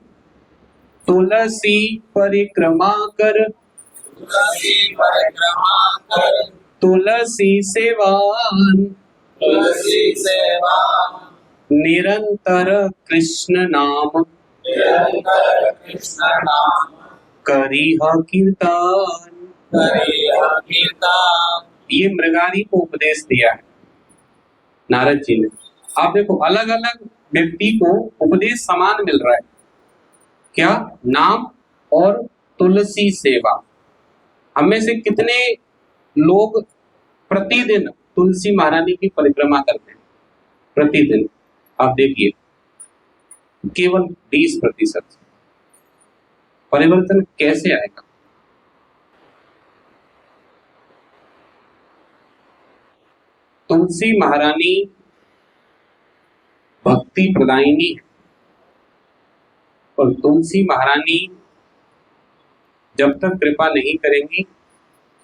तुलसी परिक्रमा कर, तुलसी सेवान, निरंतर कृष्ण नाम, करिह कीर्तन, ये मृगारी को उपदेश दिया है नारद जी ने। आप देखो अलग अलग व्यक्ति को उपदेश समान मिल रहा है, क्या? नाम और तुलसी सेवा। हम में से कितने लोग प्रतिदिन तुलसी महारानी की परिक्रमा करते हैं? प्रतिदिन आप देखिए केवल 20%। परिवर्तन कैसे आएगा? तुलसी महारानी भक्ति प्रदायिनी है और तुलसी महारानी जब तक कृपा नहीं करेंगी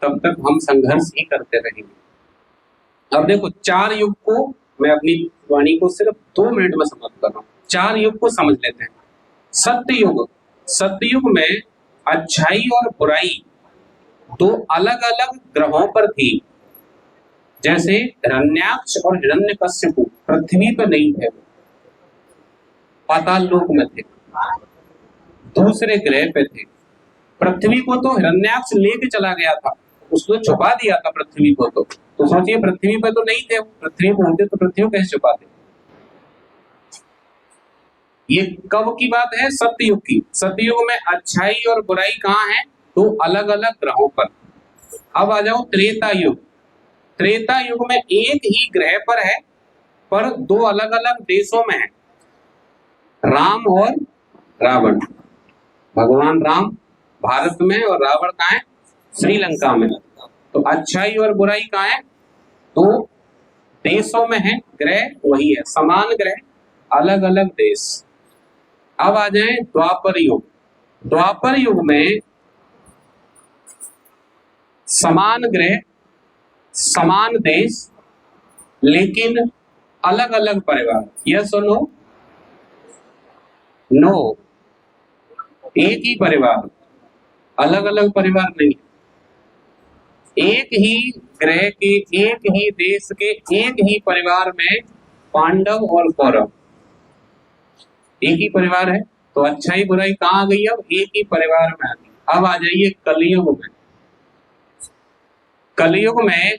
तब तक हम संघर्ष ही करते रहेंगे। अब देखो 4 युग को, मैं अपनी वाणी को सिर्फ 2 मिनट में समाप्त कर रहा हूँ। 4 युग को समझ लेते हैं। सत्ययुग, सत्ययुग में अच्छाई और बुराई 2 अलग अलग ग्रहों पर थी। जैसे हिरण्याक्ष और हिरण्यकश्यप पृथ्वी पर नहीं थे, पाताल लोक में थे, दूसरे ग्रह पे थे। पृथ्वी को तो हिरण्याक्ष लेके चला गया था, उसको छुपा दिया था पृथ्वी को। तो सोचिए पृथ्वी पर तो नहीं थे, पृथ्वी पर होते तो पृथ्वी को कैसे छुपाते? ये कब की बात है? सत्ययुग की। सत्ययुग में अच्छाई और बुराई कहाँ है? 2 अलग अलग ग्रहों पर। अब आ जाओ त्रेता युग। त्रेता युग में एक ही ग्रह पर है पर 2 अलग अलग देशों में है, राम और रावण। भगवान राम भारत में और रावण कहाँ है? श्रीलंका में। तो अच्छाई और बुराई कहाँ है? 2 देशों में है, ग्रह वही है, समान ग्रह अलग अलग देश। अब आ जाए द्वापर युग। द्वापर युग में समान ग्रह, समान देश, लेकिन अलग अलग परिवार। यस और नो? नो, एक ही परिवार, अलग अलग परिवार नहीं। एक ही ग्रह के, एक ही देश के, एक ही परिवार में पांडव और कौरव एक ही परिवार है। तो अच्छाई बुराई कहाँ आ गई? अब एक ही परिवार में आ गई। अब आ जाइए कलयुग में। कलयुग में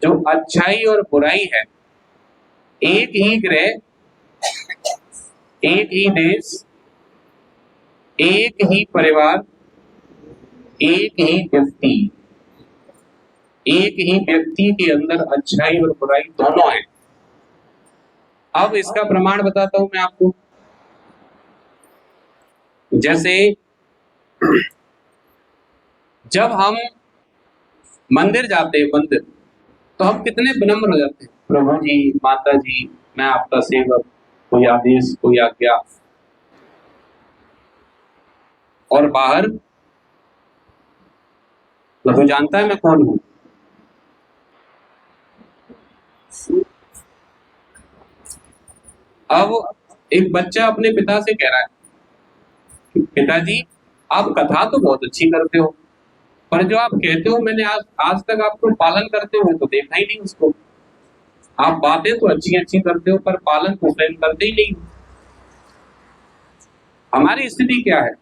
जो अच्छाई और बुराई है, एक ही ग्रह, एक ही देश, एक ही परिवार, एक ही व्यक्ति, एक ही व्यक्ति के अंदर अच्छाई और बुराई दोनों है। अब इसका प्रमाण बताता हूं मैं आपको। जैसे जब हम मंदिर जाते हैं, मंदिर, तो हम कितने विनम्र हो जाते हैं। प्रभु जी, माता जी, मैं आपका सेवक, कोई आदेश, कोई आज्ञा। और बाहर प्रभु जानता है मैं कौन हूं। अब एक बच्चा अपने पिता से कह रहा है कि पिताजी आप कथा तो बहुत अच्छी करते हो, पर जो आप कहते हो मैंने आज तक आपको पालन करते हुए तो देखा ही नहीं उसको। आप बातें तो अच्छी अच्छी करते हो पर पालन तो स्वयं करते ही नहीं। हमारी स्थिति क्या है?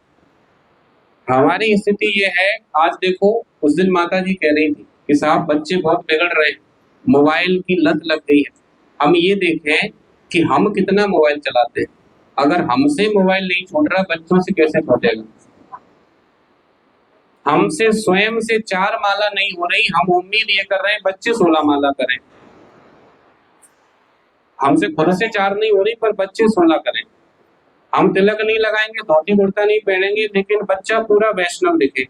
हमारी स्थिति ये है, आज देखो उस दिन माता जी कह रही थी कि साहब बच्चे बहुत बिगड़ रहे हैं, मोबाइल की लत लग गई है। हम ये देखें कि हम कितना मोबाइल चलाते हैं। अगर हमसे मोबाइल नहीं छूट रहा, बच्चों से कैसे छूटेगा? हमसे स्वयं से 4 माला नहीं हो रही, हम उम्मीद ये कर रहे हैं बच्चे 16 माला करें। हमसे खुद से 4 नहीं हो रही पर बच्चे 16 करें। हम तिलक नहीं लगाएंगे, धोती कुर्ता नहीं पहनेंगे, लेकिन बच्चा पूरा वैष्णव दिखे।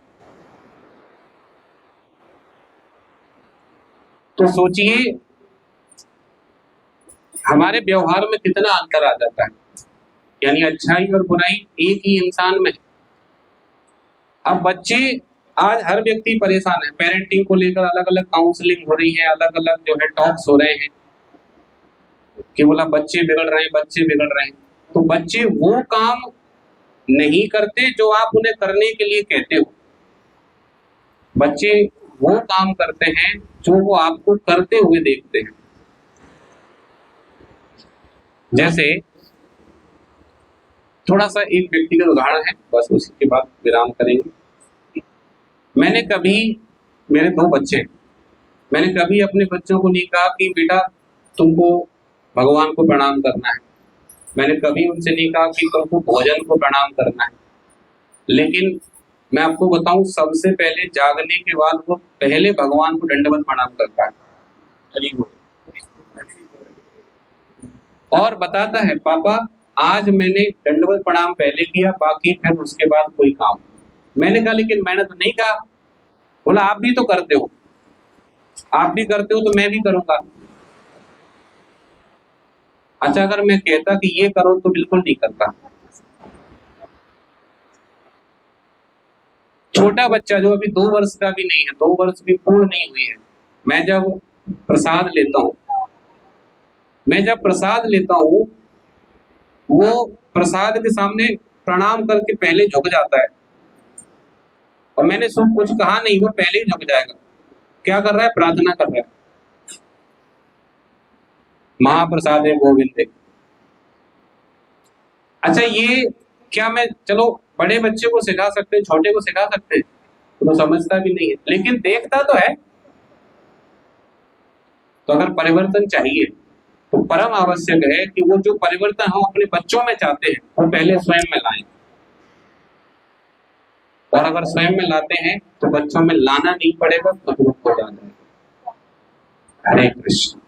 तो सोचिए हमारे व्यवहार में कितना अंतर आ जाता है। यानी अच्छाई और बुराई एक ही इंसान में। अब बच्चे, आज हर व्यक्ति परेशान है, पेरेंटिंग को लेकर अलग अलग काउंसलिंग हो रही है, अलग अलग जो है टॉक्स हो रहे हैं कि बोला बच्चे बिगड़ रहे हैं, बच्चे बिगड़ रहे हैं। तो बच्चे वो काम नहीं करते जो आप उन्हें करने के लिए कहते हो। बच्चे वो काम करते हैं जो वो आपको करते हुए देखते हैं। जैसे थोड़ा सा एक व्यक्तिगत उदाहरण है, बस उसी के बाद विराम करेंगे। मैंने कभी, मेरे 2 बच्चे, मैंने कभी अपने बच्चों को नहीं कहा कि बेटा तुमको भगवान को प्रणाम करना है, मैंने कभी उनसे नहीं कहा कि तुमको भोजन को प्रणाम करना है। लेकिन मैं आपको बताऊं, सबसे पहले जागने के बाद वो पहले भगवान को दंडवत प्रणाम करता है और बताता है पापा आज मैंने दंडवत प्रणाम पहले किया, बाकी फिर उसके बाद कोई काम। मैंने कहा लेकिन मैंने तो नहीं कहा। बोला आप भी तो करते हो, आप भी करते हो तो मैं भी करूंगा। अच्छा अगर मैं कहता कि ये करो तो बिल्कुल नहीं करता। छोटा बच्चा जो अभी 2 वर्ष का भी नहीं है, 2 वर्ष भी पूर्ण नहीं हुई है, मैं जब प्रसाद लेता हूं, वो प्रसाद के सामने प्रणाम करके पहले झुक जाता है और मैंने सब कुछ कहा नहीं, वो पहले ही झुक जाएगा। क्या कर रहा है? प्रार्थना कर रहा है, महाप्रसाद है गोविंद। अच्छा ये क्या मैं चलो बड़े बच्चे को सिखा सकते हैं, छोटे को सिखा सकते हैं? तो समझता भी नहीं है, लेकिन देखता तो है। तो अगर परिवर्तन चाहिए तो परम आवश्यक है कि वो जो परिवर्तन हम अपने बच्चों में चाहते हैं वो पहले स्वयं में लाएं। और अगर स्वयं में लाते हैं तो बच्चों में लाना नहीं पड़ेगा, तो ग्रुप हो जाएगा। हरे कृष्ण।